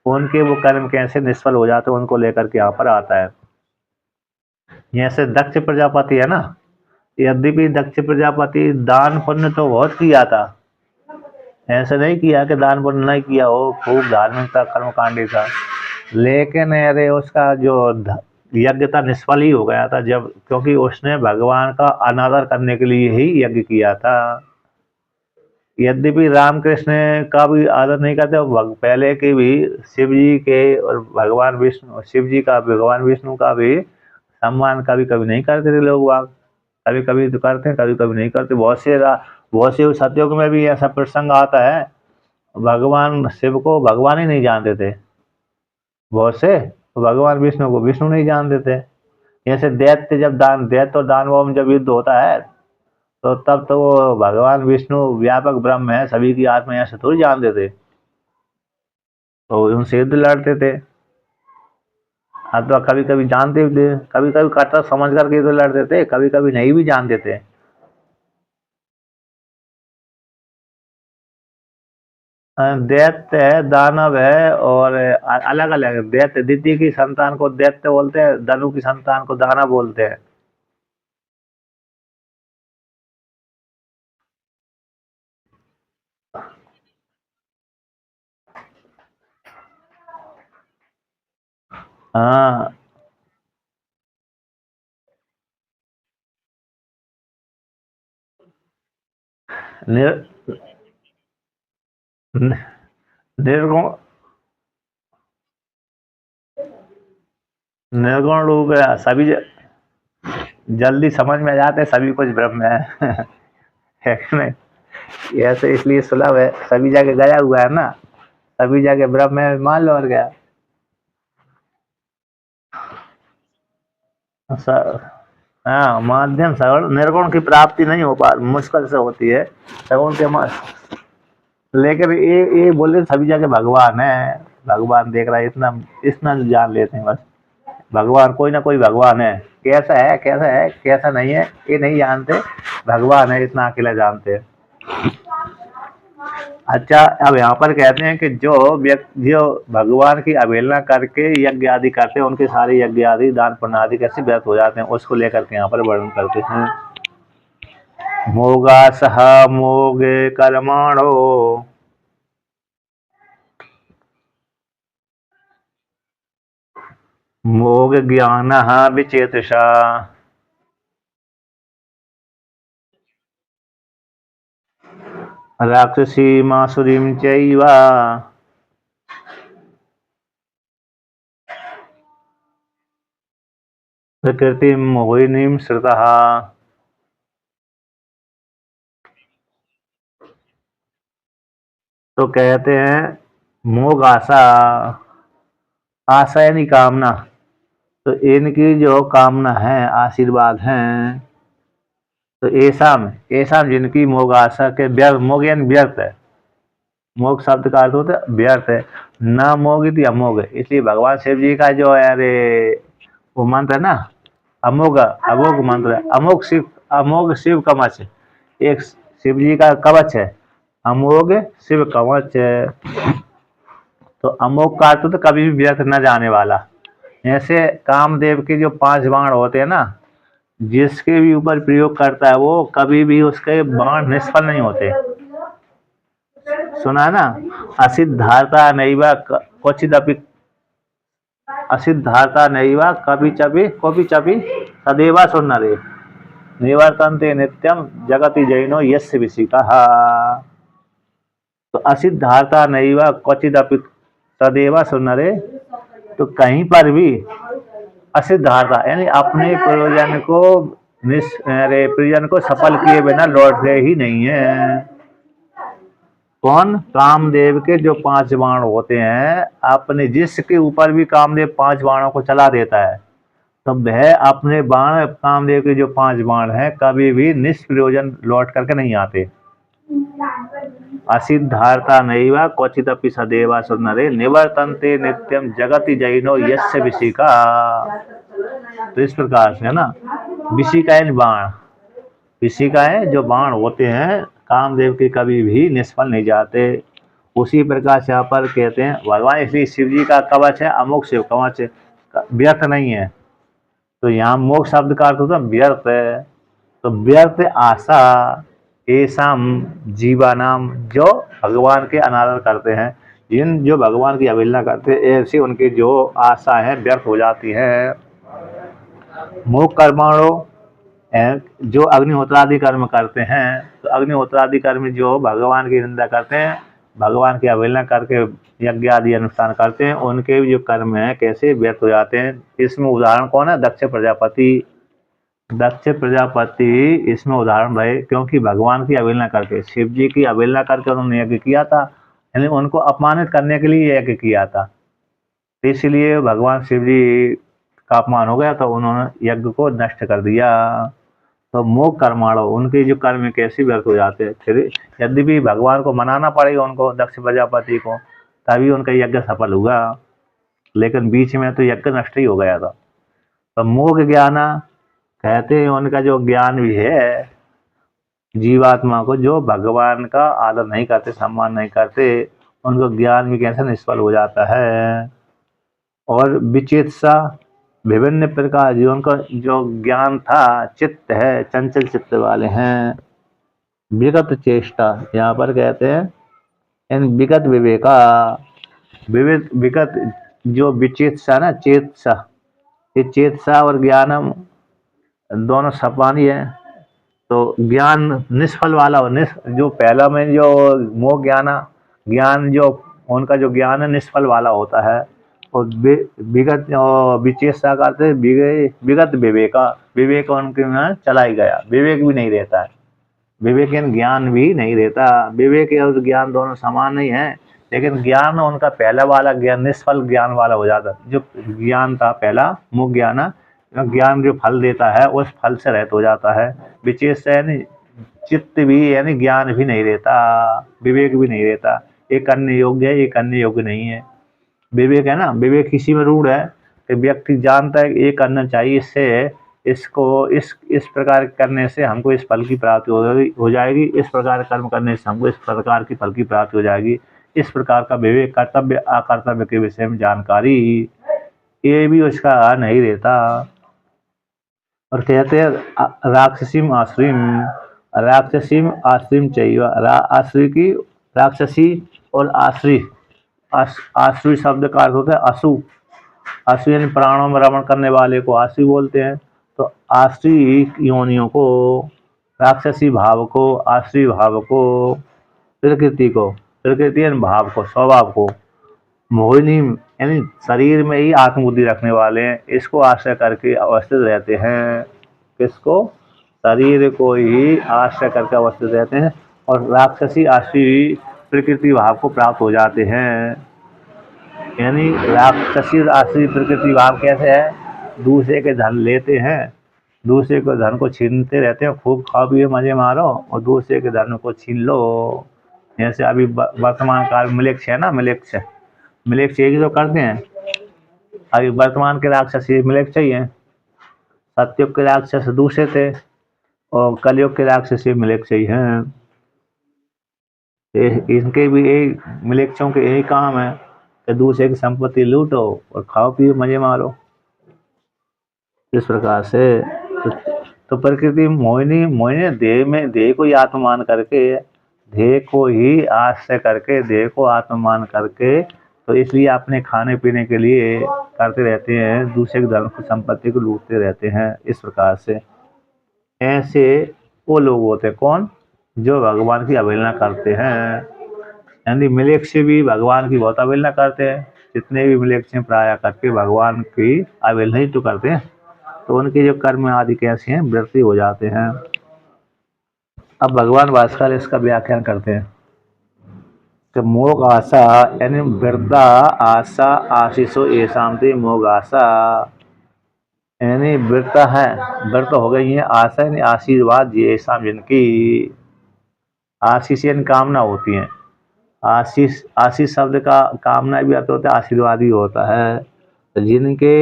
उनके वो कर्म कैसे निष्फल हो जाते हैं, उनको लेकर के यहाँ पर आता है। जैसे दक्ष प्रजापति है ना, यद्यपि दक्ष प्रजापति दान पुण्य तो बहुत किया था, ऐसे नहीं किया कि दान पुण्य नहीं किया हो, खूब धार्मिक था, कर्मकांडी था, लेकिन अरे उसका जो यज्ञ था निष्फल ही हो गया था, जब क्योंकि उसने भगवान का अनादर करने के लिए ही यज्ञ किया था। यद्यपि रामकृष्ण का भी आदर नहीं करते, पहले के भी शिव जी के और भगवान विष्णु, शिव जी का भगवान विष्णु का भी सम्मान कभी कभी नहीं करते थे लोग वाग, कभी कभी तो करते हैं, कभी कभी नहीं करते। बहुत से सत्युग में भी ऐसा प्रसंग आता है, भगवान शिव को भगवान ही नहीं जानते थे, बहुत से तो भगवान विष्णु को विष्णु नहीं जानते थे। जैसे दैत्य और दानवों में जब युद्ध होता है, तो तब तो वो भगवान विष्णु व्यापक ब्रह्म है, सभी की आत्मा, ऐसे थोड़ी जानते थे, तो उनसे युद्ध लड़ते थे। अथवा कभी कभी जानते भी थे, कभी कभी कर्तव्य समझ करके युद्ध लड़ते थे, कभी कभी नहीं भी जानते थे। दैत्य है, दानव है, और अलग अलग दैत्य, दिति की संतान को दैत्य बोलते हैं, धनु की संतान को दानव बोलते हैं। हाँ, निर, निर्गुण निर्गुण रूप है, जल्दी समझ में आ जाते हैं, सभी कुछ ब्रह्म है है कि नहीं? ऐसे इसलिए सुलभ है, सभी जगह गया हुआ है ना, सभी जगह ब्रह्म है, मान लो और गया। हाँ, माध्यम सगुण, निर्गुण की प्राप्ति नहीं हो पा, मुश्किल से होती है, सगुण के लेकिन ये बोले सभी जगह भगवान है, भगवान देख रहा है, इतना इतना जान लेते हैं बस, भगवान कोई ना कोई भगवान है, कैसा है कैसा है कैसा नहीं है ये नहीं जानते, भगवान है इतना अकेला जानते हैं। अच्छा, अब यहाँ पर कहते हैं कि जो भगवान की अवहेलना करके यज्ञ आदि करते हैं, उनके सारे यज्ञ आदि दान पुण्य आदि कैसे व्यर्थ हो जाते हैं, उसको लेकर के यहाँ पर वर्णन करते हैं। मोगा सह मोगे कर्माणो मोग ज्ञान विचेतसा राक्षसी मासुरीं चैव प्रकृतिं मोहिनीं श्रुतः। तो कहते हैं मोग आशा, आशा यानी कामना, तो इनकी जो कामना है, आशीर्वाद हैं, तो ऐसा जिनकी मोग आशा के व्यर्थ, मोग यानी व्यर्थ है, मोग शब्द का अर्थ होता है व्यर्थ है, न मोगित अमोघ, इसलिए भगवान शिव जी का जो है अरे वो मंत्र है ना, अमोघ अमोघ मंत्र है, अमोघ शिव कवच, एक शिव जी का कवच है, अमोघ शिव कवच है। तो अमोघ का अर्थ तो कभी भी व्यर्थ न जाने वाला। ऐसे कामदेव के जो 5 बाण होते हैं ना, जिसके भी ऊपर प्रयोग करता है वो कभी भी उसके बाण निष्फल नहीं होते। सुना है ना, असिद्धार्था नैवा क्वचिदपि, असिद्धार्था नैवा कभी चपि सदैवा सुनरे निवर्तन्ते नित्यम जगति जैनो यस्य विशिकः। तो असिद्धार्था नैवा क्वचिदपि सदैवा सुनरे, तो कहीं पर भी असिद्धार्था यानी अपने प्रयोजन को सफल किए बिना लौटते ही नहीं है। कौन? कामदेव के जो 5 बाण होते हैं, अपने जिसके ऊपर भी कामदेव 5 बाणों को चला देता है, तो वह अपने बाण, कामदेव के जो 5 बाण हैं, कभी भी निष्प्रयोजन लौट करके नहीं आते। असिद्धार्था नैवा क्वचिदपि सदैवा सुनरे निवर्तन्ते नित्यम जगति जैनो यस्य विशिका। तो इस प्रकार से है ना, विशिका यानी बाण, विशिका है जो बाण होते हैं, कामदेव के कभी भी निष्फल नहीं जाते। उसी प्रकार से यहाँ पर कहते हैं भगवान, इसलिए शिव जी का कवच है अमोघ शिव कवच, व्यर्थ नहीं है। तो यहाँ मोक्ष शब्द का अर्थ होता है व्यर्थ है। तो व्यर्थ आशा एसाम जीवानाम, जो भगवान के अनादर करते हैं, जिन जो भगवान की अवहेलना करते हैं, ऐसी उनकी जो आशा है व्यर्थ हो जाती है। मोक्ष कर्माणो, जो अग्निहोत्रादि कर्म करते हैं, तो अग्निहोत्रादि कर्म जो भगवान की निंदा करते हैं, भगवान की अवहेलना करके यज्ञ आदि अनुष्ठान करते हैं, उनके भी जो कर्म हैं कैसे व्यर्थ हो जाते हैं। इसमें उदाहरण कौन है? दक्ष प्रजापति। दक्ष प्रजापति इसमें उदाहरण रहे, क्योंकि भगवान की अवहेलना करके, शिव जी की अवहेलना करके उन्होंने यज्ञ किया था, यानी उनको अपमानित करने के लिए यज्ञ किया था। इसलिए भगवान शिव जी का अपमान हो गया, तो उन्होंने यज्ञ को नष्ट कर दिया। तो मोक्ष कर्माणो, उनके जो कर्म कैसे व्यर्थ हो जाते हैं। फिर यदि भी भगवान को मनाना पड़ेगा उनको, दक्ष प्रजापति को, तभी उनका यज्ञ सफल हुआ, लेकिन बीच में तो यज्ञ नष्ट ही हो गया था। तो मोक्ष ज्ञाना, कहते हैं उनका जो ज्ञान भी है जीवात्मा को, जो भगवान का आदर नहीं करते, सम्मान नहीं करते, उनको ज्ञान भी कैसे निष्फल हो जाता है। और विचित्सा, विभिन्न प्रकार जीवन का जो ज्ञान था, चित्त है, चंचल चित्त वाले हैं। विगत चेष्टा, यहाँ पर कहते हैं इन विगत विवेका, विगत जो विचित्सा ना, चेतसा, ये चेतसा और ज्ञानम दोनों सपानी है। तो ज्ञान निष्फल वाला हो, जो पहला में जो मोह ज्ञान जो उनका जो ज्ञान है निष्फल वाला होता है। और विगत विचेषा करते विगत विवेका, विवेक उनके में चला ही गया, विवेक भी नहीं रहता है, विवेक ज्ञान भी नहीं रहता। विवेक और ज्ञान दोनों समान नहीं है, लेकिन ज्ञान उनका पहला वाला ज्ञान निष्फल ज्ञान वाला हो जाता है। जो ज्ञान था पहला मुख्य ज्ञान जो फल देता है उस फल से रहित हो जाता है। विशेष यानी चित्त भी, यानी ज्ञान भी नहीं रहता, विवेक भी नहीं रहता। एक करने योग्य है, एक करने योग्य नहीं है। विवेक है ना, विवेक किसी में रूढ़ है कि व्यक्ति जानता है कि ये करना चाहिए, इससे इसको इस प्रकार करने से हमको इस फल की प्राप्ति हो जाएगी, इस प्रकार कर्म करने से हमको इस प्रकार की फल की प्राप्ति हो जाएगी। इस प्रकार का विवेक, कर्तव्य अकर्तव्य के विषय में जानकारी, ये भी उसका नहीं रहता। और कहते हैं राक्षसीम आश्रिम, राक्षसीम आश्रिम चाहिए, आश्री की राक्षसी और आश्री, आश्री शब्द का अर्थ होता है असु, असु यानी प्राणों में रमण करने वाले को आश्री बोलते हैं। तो आश्री योनियों को, राक्षसी भाव को, आश्री भाव को, प्रकृति को, प्रकृति यानी भाव को, स्वभाव को, मोहिनी यानी शरीर में ही आत्मबुद्धि रखने वाले हैं, इसको आश्रय करके अवस्थित रहते हैं। किसको? शरीर को ही आश्रय करके अवस्थित रहते हैं, और राक्षसी आश्री प्रकृति भाव को प्राप्त हो जाते हैं। यानी राक्षसी आश्री प्रकृति भाव कैसे है? दूसरे के धन लेते हैं, दूसरे के धन को छीनते रहते हैं, खूब खाओ पियो मजे मारो और दूसरे के धन को छीन लो। जैसे अभी वर्तमान काल मिलेक्ष है ना, मिलेक्ष एक तो करते हैं। अभी वर्तमान के राक्षस ये मिलेक्ष चाहिए, सत्युग के राक्षस दूसरे थे और कलयुग के राक्षस ये मिलेक्ष ही हैं। इनके भी यही मिलेक्षों के यही काम है कि दूसरे की संपत्ति लूटो और खाओ पियो मजे मारो। इस प्रकार से तो प्रकृति मोहिनी देह को ही आत्मान करके, देह को ही आश्रय करके, देह को आत्मान करके, तो इसलिए अपने खाने पीने के लिए करते रहते हैं, दूसरे के धन की संपत्ति को लूटते रहते हैं। इस प्रकार से ऐसे वो लोग होते हैं कौन? जो भगवान की अवहेलना करते हैं। यानी मिलेक्ष भी भगवान की बहुत अवहेलना करते हैं, जितने भी मिलेक्ष प्राय करके भगवान की अवहेलना ही तो करते हैं, तो उनके जो कर्म आदि कैसे हैं वृत्ति हो जाते हैं। अब भगवान भास्कर इसका व्याख्यान करते हैं कि मोग आशा यानी वृद्धा आशा आशीषो ऐसा मोग आशा, यानी वृत्ता है, वृत्त हो गई है, आशा यानी आशीर्वाद, ये ऐसा जिनकी आशीष यानी कामना होती है। आशीष शब्द का कामना भी अर्थ होता है, आशीर्वाद भी होता है। तो जिनके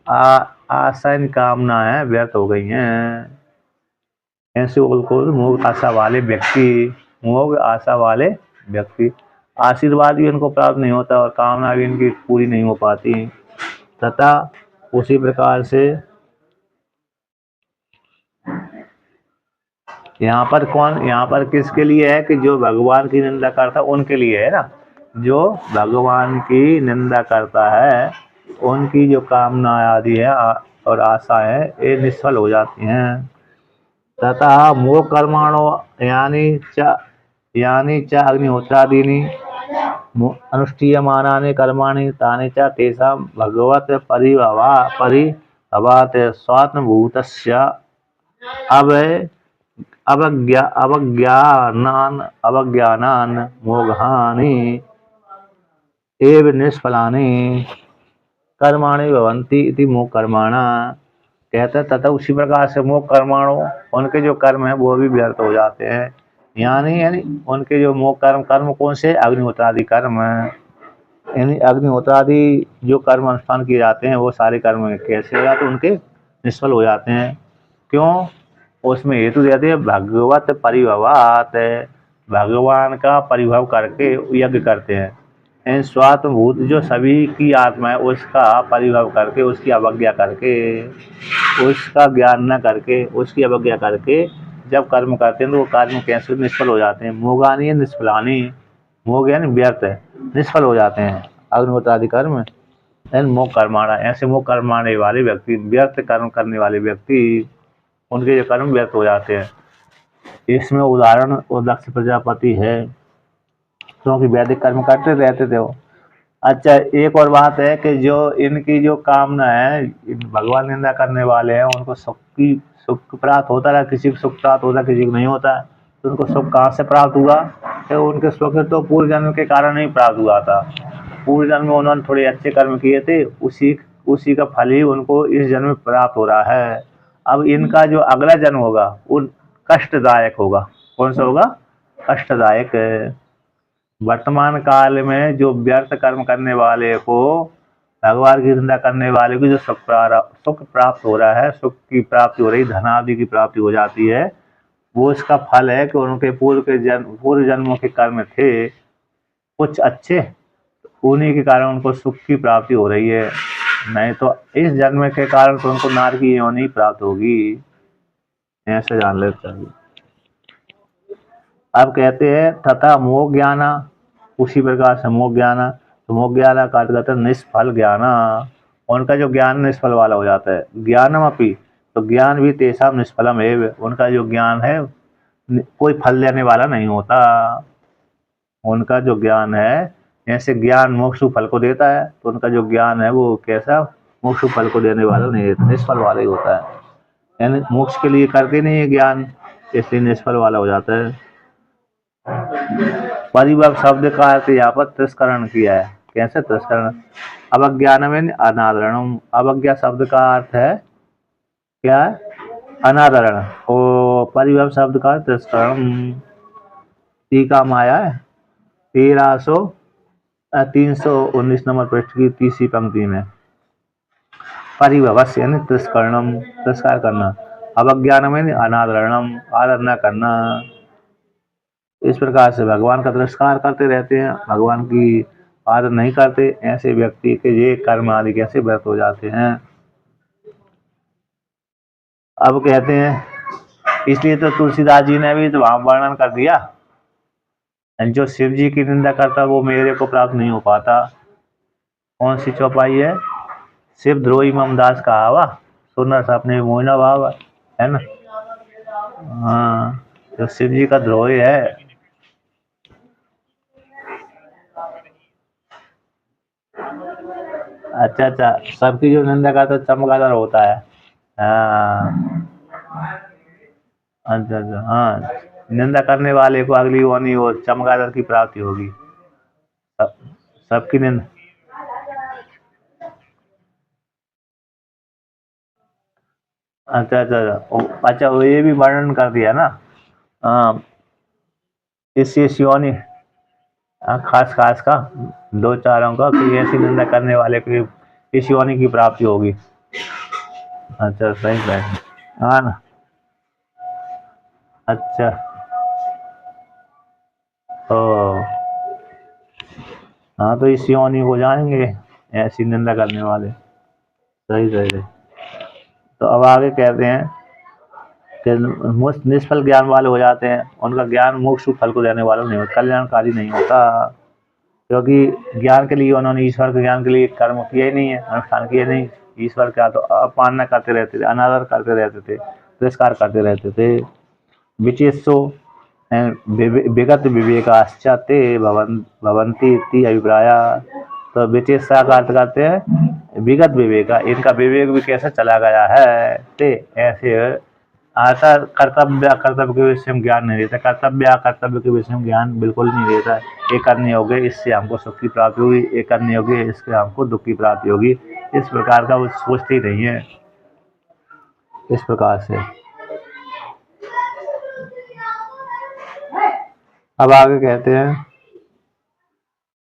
आशा यानी कामना है व्यर्थ हो गई हैं, ऐसे बिल्कुल मोह आशा वाले व्यक्ति मोह आशा वाले व्यक्ति, आशीर्वाद भी इनको प्राप्त नहीं होता और कामना भी इनकी पूरी नहीं हो पाती। तथा उसी प्रकार से यहाँ पर किसके लिए है कि जो भगवान की निंदा करता उनके लिए है ना। जो भगवान की निंदा करता है उनकी जो कामना आदि है और आशा है ये निष्फल हो जाती हैं। तथा मोह कर्माणो यानी च अग्निहोत्रादीनि अनुष्ठीयमानानि कर्माणि तानि च तेषां भगवत् परिभवात् स्वात्मभूतस्य अवज्ञानान् मोघानि एव निष्फलानि कर्माणि भवन्ति इति मोह कर्माणा। कहते हैं तथा उसी प्रकार से मोह कर्माणों उनके जो कर्म है वो भी व्यर्थ हो जाते हैं। यानी उनके जो मोह कर्म कौन से, अग्निहोत्रादि कर्म, यानी अग्निहोत्रादि जो कर्म अनुष्ठान किए जाते हैं वो सारे कर्म कैसे हो जाते हैं, उनके निष्फल हो जाते हैं। क्यों? उसमें हेतु देते हैं भगवत परिभवात, भगवान का परिभव करके यज्ञ करते हैं। इन स्वात्मभूत जो सभी की आत्मा है उसका परिभव करके, उसकी अवज्ञा करके, उसका ज्ञान न करके, उसकी अवज्ञा करके जब कर्म करते हैं तो वो कर्म कैसे निष्फल हो जाते हैं। मोगानी निष्फलानी, मोग यानी व्यर्थ, निष्फल हो जाते हैं अग्निहोत्रादि कर्म। मोह कर्माणा, ऐसे मोह कर्माने वाले व्यक्ति, व्यर्थ कर्म करने वाले व्यक्ति, उनके जो कर्म व्यर्थ हो जाते हैं। इसमें उदाहरण दक्ष प्रजापति है क्योंकि वैदिक कर्म करते रहते थे वो। अच्छा, एक और बात है कि जो इनकी जो कामना है, भगवान निंदा करने वाले हैं उनको सुख प्राप्त होता है, किसी को सुख प्राप्त होता है किसी को नहीं होता है। तो उनको सुख कहाँ से प्राप्त हुआ? कि उनके सुख तो पूर्व जन्म के कारण ही प्राप्त हुआ था। पूर्व जन्म में उन्होंने थोड़े अच्छे कर्म किए थे, उसी का फल ही उनको इस जन्म में प्राप्त हो रहा है। अब इनका जो अगला जन्म होगा वो कष्टदायक होगा। कौन सा होगा? कष्टदायक। वर्तमान काल में जो व्यर्थ कर्म करने वाले को, भगवान की निंदा करने वाले को जो सुख प्राप्त हो रहा है, सुख की प्राप्ति हो रही, धन आदि की प्राप्ति हो जाती है, वो इसका फल है कि उनके पूर्व जन्मों के कर्म थे कुछ अच्छे, उन्हीं के कारण उनको सुख की प्राप्ति हो रही है। नहीं तो इस जन्म के कारण तो उनको नार की योनि प्राप्त होगी। ऐसे जान लेना चाहिए। अब कहते हैं तथा मोह ज्ञाना, उसी प्रकार से मोह ज्ञाना, तो मोह ज्ञाना का अर्थ कहते हैं निष्फल ज्ञाना, उनका जो ज्ञान निष्फल वाला हो जाता है। ज्ञानम अपि, तो ज्ञान भी तेषां निष्फलम एव, उनका जो ज्ञान है कोई फल देने वाला नहीं होता। उनका जो ज्ञान है, जैसे ज्ञान मोक्ष फल को देता है, तो उनका जो ज्ञान है वो कैसा, मोक्ष फल को देने वाला नहीं है, निष्फल वाला ही होता है। यानी मोक्ष के लिए करते नहीं है ज्ञान, इसलिए निष्फल वाला हो जाता है। परिभव शब्द का अर्थ यहाँ पर तिरस्करण किया है। कैसे तिरस्करण? अवज्ञान में अनादरणम, अवज्ञा शब्द का अर्थ है क्या? अनादरण। और परिभव शब्द का तिरस्करण। टीका माया है 319 नंबर पृष्ठ की तीसरी पंक्ति में। परिभवस्य यानी तिरस्करणम, तिरस्कार करना। अवज्ञान में अनादरणम, आदर न करना। इस प्रकार से भगवान का तिरस्कार करते रहते हैं, भगवान की आदर नहीं करते, ऐसे व्यक्ति के ये कर्म आदि कैसे व्यर्थ हो जाते हैं। अब कहते हैं इसलिए तो तुलसीदास जी ने भी तो वहां वर्णन कर दिया, जो शिव जी की निंदा करता वो मेरे को प्राप्त नहीं हो पाता। कौन सी चौपाई है? शिव द्रोही ममदास का आवा, सुनर सपने मोहना भाव, है ना। हाँ, जो शिव जी का द्रोही है, अच्छा, सबकी जो निंदा करता चमगादड़ होता है। हाँ, अच्छा, हाँ, निंदा करने वाले को अगली वानी और चमगादड़ की प्राप्ति होगी। सब, सबकी निंदा, अच्छा, वो ये भी वर्णन कर दिया ना। हाँ, इससे शिवानी, खास का दो चारों का कि ऐसी निंदा करने वाले को इस योनि की प्राप्ति होगी। अच्छा, सही है। हाँ ना। अच्छा, तो हाँ, तो इस योनि हो जाएंगे ऐसी निंदा करने वाले। सही सही सही। तो अब आगे कहते हैं कि निष्फल ज्ञान वाले हो जाते हैं, उनका ज्ञान मोक्ष फल को देने वाला नहीं होता, कल्याणकारी नहीं होता, क्योंकि ज्ञान के लिए उन्होंने ईश्वर के ज्ञान के लिए कर्म किए ही नहीं है, अनुष्ठान किए नहीं। ईश्वर का तो अपमानना करते रहते थे, अनादर करते रहते थे, तिरस्कार करते रहते थे। विचेषो विगत विवेकाश्च ते भवन्ति इति अभिप्राया। तो विचेषा का अर्थ करते हैं विगत विवेक, इनका विवेक भी कैसे चला गया है, ते ऐसे आता कर्तव्य के विषय में ज्ञान नहीं रहता, कर्तव्य के विषय में ज्ञान बिल्कुल नहीं रहता। ये करने होगे इससे हमको सुख की प्राप्ति होगी, ये करने होगे इससे हमको दुख की प्राप्ति होगी, इस प्रकार का वो सोचते ही नहीं है। इस प्रकार से अब आगे कहते हैं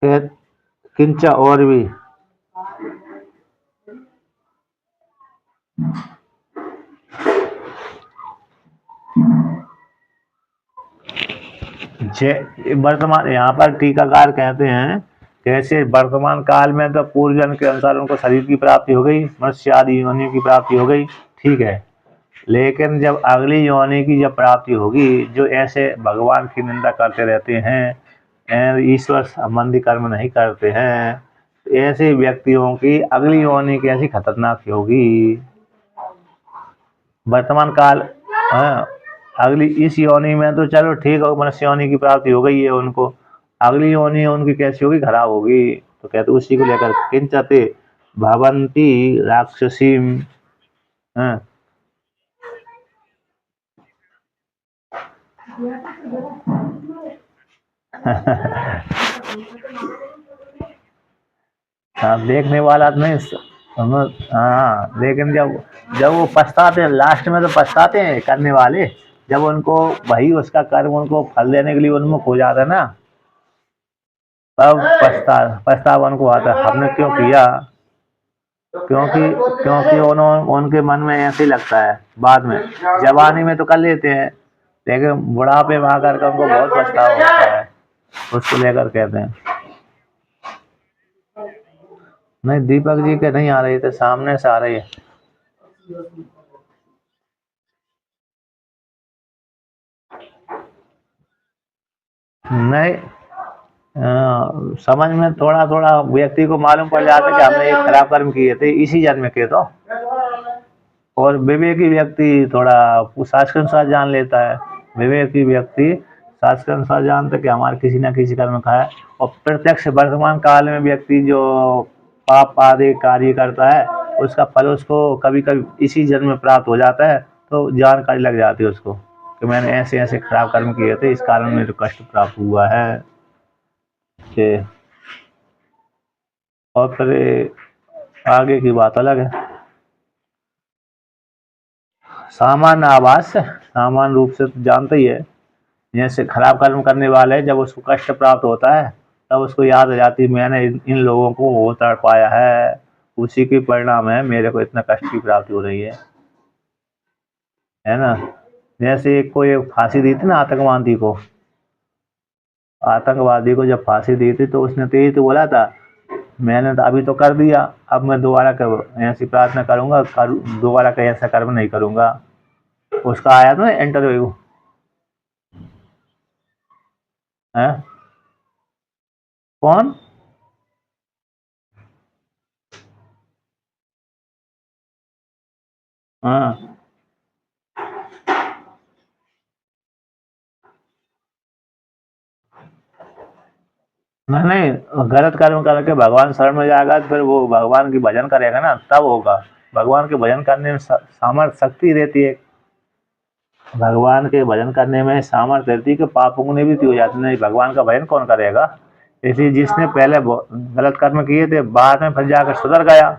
कि किंच और भी वर्तमान, यहाँ पर टीकाकार कहते हैं कैसे वर्तमान काल में तो पूर्व जन्म के अनुसार उनको शरीर की प्राप्ति हो गई, मनुष्य आदि योनि की प्राप्ति हो गई, ठीक है। लेकिन जब अगली योनि की जब प्राप्ति होगी, जो ऐसे भगवान की निंदा करते रहते हैं, ईश्वर संबंधी कर्म नहीं करते हैं, ऐसे व्यक्तियों की अगली योनि कैसी खतरनाक होगी। वर्तमान काल, हाँ, अगली इस योनि में तो चलो ठीक हो, मनुष्य योनि की प्राप्ति हो गई है उनको, अगली योनि उनकी कैसी होगी, खराब होगी। तो कहते उसी को लेकर किंचते भवंती राक्षसीम। हाँ। हाँ, देखने वाला तो नहीं हाँ, लेकिन जब जब वो पछताते हैं, लास्ट में तो पछताते हैं करने वाले, जब उनको वही उसका कर्म उनको फल देने के लिए उन्मुख हो जाता है ना, तब पछतावा उनको आता है, हमने क्यों किया। क्योंकि क्योंकि उनके मन में ऐसे ही लगता है, बाद में जवानी में तो कर लेते हैं, लेकिन बुढ़ापे में आकर के उनको बहुत पछतावा होता है, उसको लेकर कहते हैं। नहीं, दीपक जी के नहीं आ रही थे, सामने से आ रही है। नहीं, समझ में थोड़ा थोड़ा व्यक्ति को मालूम पड़ जाता है कि हमने एक खराब कर्म किए थे इसी जन्म में के, तो और विवेकी व्यक्ति थोड़ा शास्त्र के अनुसार जान लेता है। विवेकी व्यक्ति शास्त्र के अनुसार जानता है कि हमारे किसी न किसी कर्म का है, और प्रत्यक्ष वर्तमान काल में व्यक्ति जो पाप आदि कार्य करता है, उसका फल उसको कभी कभी इसी जन्म में प्राप्त हो जाता है, तो जानकारी लग जाती है उसको कि मैंने ऐसे ऐसे खराब कर्म किए थे, इस कारण मेरे को कष्ट प्राप्त हुआ है। और फिर आगे की बात अलग है। सामान्य आवास सामान्य रूप से तो जानते ही है, जैसे खराब कर्म करने वाले जब उसको कष्ट प्राप्त होता है, तब उसको याद आ जाती है मैंने इन लोगों को वो तड़ पाया है, उसी के परिणाम है मेरे को इतना कष्ट की प्राप्ति हो रही है ना। जैसे एक को एक फांसी दी थी ना, आतंकवादी को जब फांसी दी थी, तो उसने तो यही तो बोला था, मैंने तो अभी तो कर दिया, अब मैं दोबारा ऐसी प्रार्थना करूंगा, दोबारा कहीं ऐसा कर्म नहीं करूंगा। उसका आया था इंटरव्यू है। कौन? हाँ, नहीं नहीं, गलत कर्म करके भगवान शरण में जाएगा, तो फिर वो भगवान की भजन करेगा ना, तब होगा। भगवान के भजन करने में सामर्थ्य शक्ति रहती है, भगवान के भजन करने में सामर्थ्य रहती है कि पापों को निवृत्ति हो जाती नहीं, भगवान का भजन कौन करेगा। इसलिए जिसने पहले गलत कर्म किए थे, बाद में फिर जाकर सुधर गया,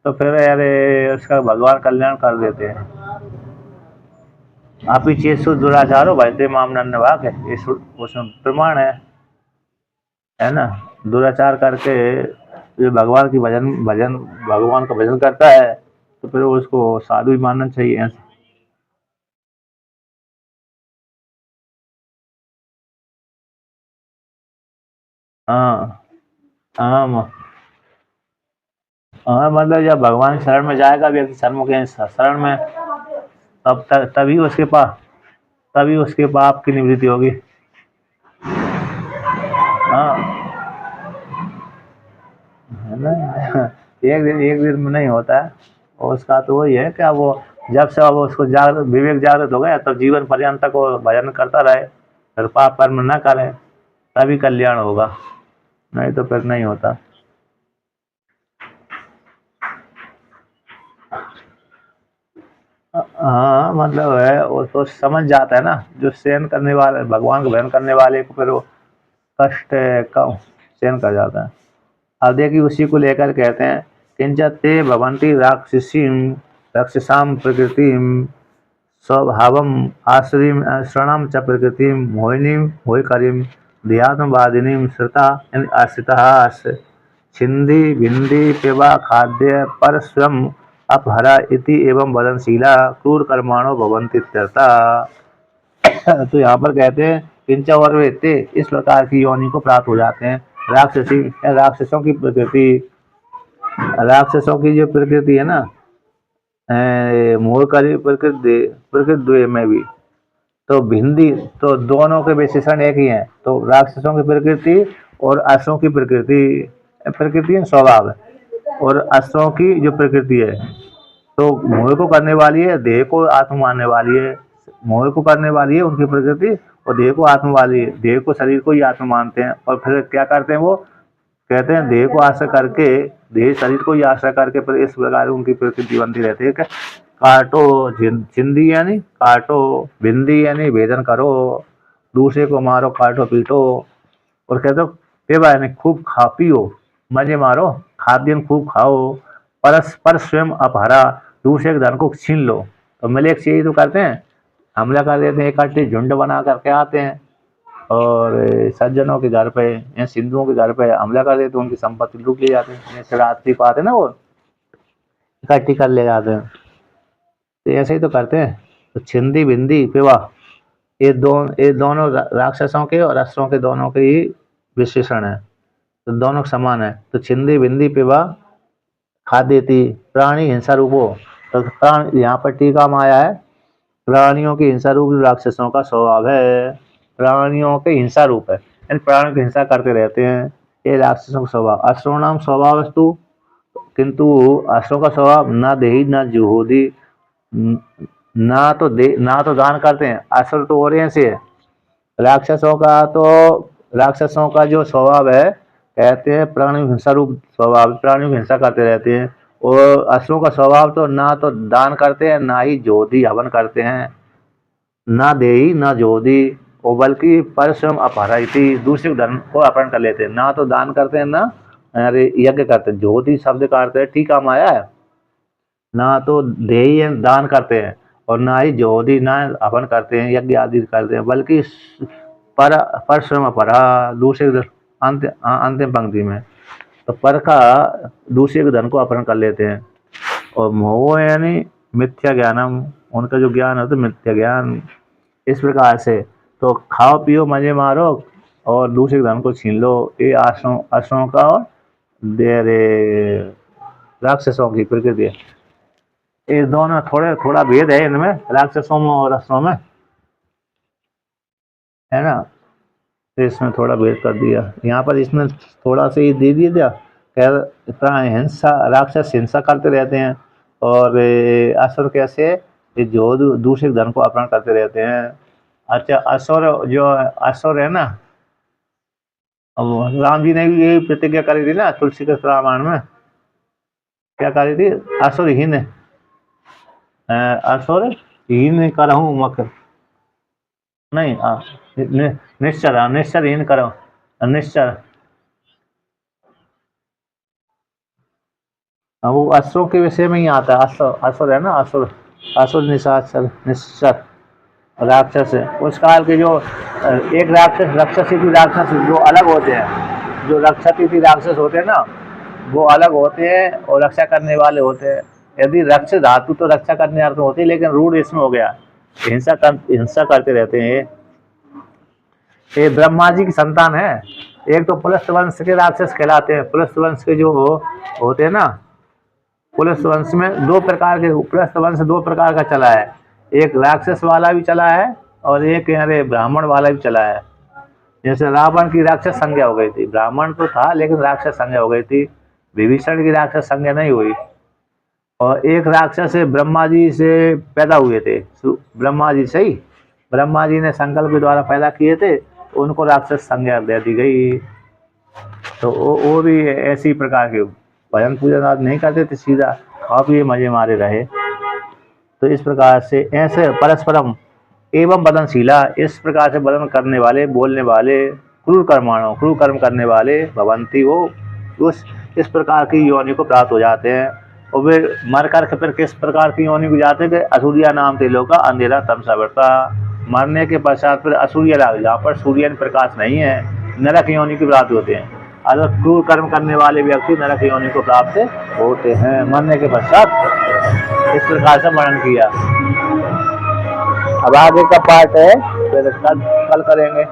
तो फिर अरे उसका भगवान कल्याण कर देते हैं। आप ही चेत दुराचारो भजते माम नन्नवाक है, इस उसमें प्रमाण है ना। दुराचार करके जो भगवान की भजन भगवान का भजन करता है, तो फिर उसको साधु ही मानना चाहिए। हाँ हाँ हाँ, मतलब जब भगवान शरण में जाएगा व्यक्ति, शरण के शरण में, तब तभी उसके पाप की निवृत्ति होगी। हाँ है ना। एक दिन में नहीं होता है। और उसका तो वही है क्या, वो जब से अब उसको विवेक जागृत हो गया, तब जीवन पर्यंत तक वो भजन करता रहे, फिर पाप कर्म न करे, तभी कल्याण होगा, नहीं तो फिर नहीं होता। हाँ मतलब है, वो तो समझ जाता है ना, जो सहन करने वाले, भगवान को भजन करने वाले को फिर वो कष्ट कम सहन कर जाता है। अब देखिए उसी को लेकर कहते हैं, किंच ते भवन्ति राक्षसीं रक्षसां प्रकृतिं स्वभावम आश्रयं शरणं च प्रकृतिं मोहिनीं मोहिकरीं ध्यात्मवादिनीं श्रुता आश्रिताः छिन्दी भिन्दी पिबा खाद्य पर स्वयं अपहरा इति एवं वदनशीला क्रूर कर्माणो भवन्ति इत्यर्थः। तो यहाँ पर कहते हैं किंचा और वेत्ते, इस प्रकार की योनि को प्राप्त हो जाते हैं राक्षसी, राक्षसों की प्रकृति, राक्षसों की जो प्रकृति है ना, मोहकारी प्रकृति, प्रकृति द्वय में भी, तो भिंदी, तो दोनों के विशेषण एक ही हैं, तो राक्षसों की प्रकृति और असुरों की प्रकृति, प्रकृति स्वभाव है, और असुरों की जो प्रकृति है, तो मोह को करने वाली है, देह को आत्मा मानने वाली है। मोह को करने वाली है उनकी प्रकृति, और देह को आत्मा वाली है, देह को शरीर को ही आत्मा मानते हैं, और फिर क्या करते हैं वो, कहते हैं देह को आश्रय करके, देह शरीर को ही आश्रय करके फिर इस प्रकार उनकी प्रकृति बनती रहती है। काटो चिंदी यानी काटो, बिंदी यानी भेदन करो, दूसरे को मारो, काटो पीटो, और कहते हो पेवा यानी खूब खा पियो, मजे मारो, खाद्य खूब खाओ, परस्पर स्वयं अपहरा, दूसरे के धन को छीन लो। तो मलेक्स यही तो करते हैं, हमला कर देते हैं, इकट्ठे झुंड बना करके आते हैं, और सज्जनों के घर पे या सिंधुओं के घर पे हमला कर देते हैं, उनकी संपत्ति लूट ले जाते हैं, जैसे रात्रि पाते ना, वो इकट्ठी कर ले जाते हैं। तो ऐसे ही तो करते हैं। तो छिंदी बिंदी पिवा, ये दोनों राक्षसों के और असुरों के दोनों के ही विशेषण है, तो दोनों समान है। तो छिंदी बिंदी पिवा खाद्य थी प्राणी हिंसा रूपो, तो प्राण यहाँ पर टीका में आया है, प्राणियों की हिंसा रूप राक्षसों का स्वभाव है, प्राणियों के हिंसा रूप है, यानी प्राणियों की हिंसा करते रहते हैं, ये राक्षसों का स्वभाव। असुरो नाम स्वभाव वस्तु, किंतु असुरों का स्वभाव ना देही ना जुहोदी, ना तो दान करते हैं, असुर तो और ऐसे है। राक्षसों का तो, राक्षसों का जो स्वभाव है, कहते हैं प्राणी हिंसा रूप स्वभाव, प्राणियों की हिंसा करते रहते हैं। और असुरों का स्वभाव तो ना तो दान करते हैं, ना ही जोधी हवन करते हैं, ना देही ना जोधी, और बल्कि परश्रम अपहरती, दूसरे धर्म को अपहरण कर लेते हैं, ना तो दान करते हैं, ना अरे यज्ञ करते हैं, जोधी शब्द का अर्थ है टीका माया है, ना तो देही दान करते हैं, और ना ही जोधी, ना हवन करते हैं, यज्ञ आदि करते हैं, बल्कि पर परश्रम परा, दूसरे अंतिम पंक्ति में, तो पर का दूसरे के धन को अपहरण कर लेते हैं। और मोह यानी मिथ्या ज्ञानम, उनका जो ज्ञान है तो मिथ्या ज्ञान, इस प्रकार से। तो खाओ पियो मजे मारो और दूसरे के धन को छीन लो, ये आश्रमों का और देरे राक्षसों की प्रकृति है। ये दोनों थोड़ा भेद है इनमें, राक्षसों में और असुरों में, है ना। तो इसमें थोड़ा भेद कर दिया, यहाँ पर इसमें थोड़ा सा ये दे दिया था, खैर हिंसा, राक्षस हिंसा करते रहते हैं, और असुर कैसे, ये जो दूसरे धन को अपहरण करते रहते हैं। अच्छा, असुर है ना, अब राम जी ने भी यही प्रतिज्ञा करी थी ना तुलसी के रामायण में, क्या करी थी, असुरहीन, असुरहीन करहूँ मक, नहीं निश्चर, निश्चरहीन करो, निश्चर, वो असुरों के विषय में ही आता है, असुर असुर है ना, असुर, असुर निशाचर निश्चर राक्षस है। उस काल के जो एक राक्षस, रक्षसी राक्षस जो अलग होते हैं, जो रक्षती राक्षस होते हैं ना, वो अलग होते हैं, और रक्षा करने वाले होते हैं। यदि रक्ष धातु तो रक्षा करने अर्थ होती है, लेकिन रूढ़ इसमें हो गया, हिंसा करते रहते हैं। ये ब्रह्मा जी की संतान है, एक तो पुलस्त वंश के राक्षस कहलाते हैं। पुलस्त वंश के जो होते हैं ना, पुलस्त वंश में दो प्रकार के, पुलस्त वंश दो प्रकार का चला है, एक राक्षस वाला भी चला है और एक अरे ब्राह्मण वाला भी चला है। जैसे रावण की राक्षस संज्ञा हो गई थी, ब्राह्मण तो था लेकिन राक्षस संज्ञा हो गई थी। विभीषण की राक्षस संज्ञा नहीं हुई। और एक राक्षस ब्रह्मा जी से पैदा हुए थे, ब्रह्मा जी से ही, ब्रह्मा जी ने संकल्प के द्वारा पैदा किए थे, उनको राक्षस संज्ञा दे दी गई। तो वो भी ऐसी प्रकार के भजन पूजन आज नहीं करते थे, सीधा खा पिए मजे मारे रहे। तो इस प्रकार से ऐसे परस्परम एवं बदनशीला, इस प्रकार से बदन करने वाले, बोलने वाले, क्रूर कर्माणों, क्रूर कर्म करने वाले भवंती वो उस इस प्रकार की योनि को प्राप्त हो जाते हैं। और वे मर कर के फिर किस प्रकार की योनि को जाते हैं कि असुरिया नाम तेलों का अंधेरा तमसा बढ़ता। मरने के पश्चात फिर असुरिया लाग, जहाँ पर सूर्य प्रकाश नहीं है, नरक योनि की प्राप्त होते हैं। अगर क्रूर कर्म करने वाले व्यक्ति नरक योनि को प्राप्त होते हैं मरने के पश्चात। इस प्रकार से वर्णन किया। अब आगे का पार्ट है फिर कल करेंगे।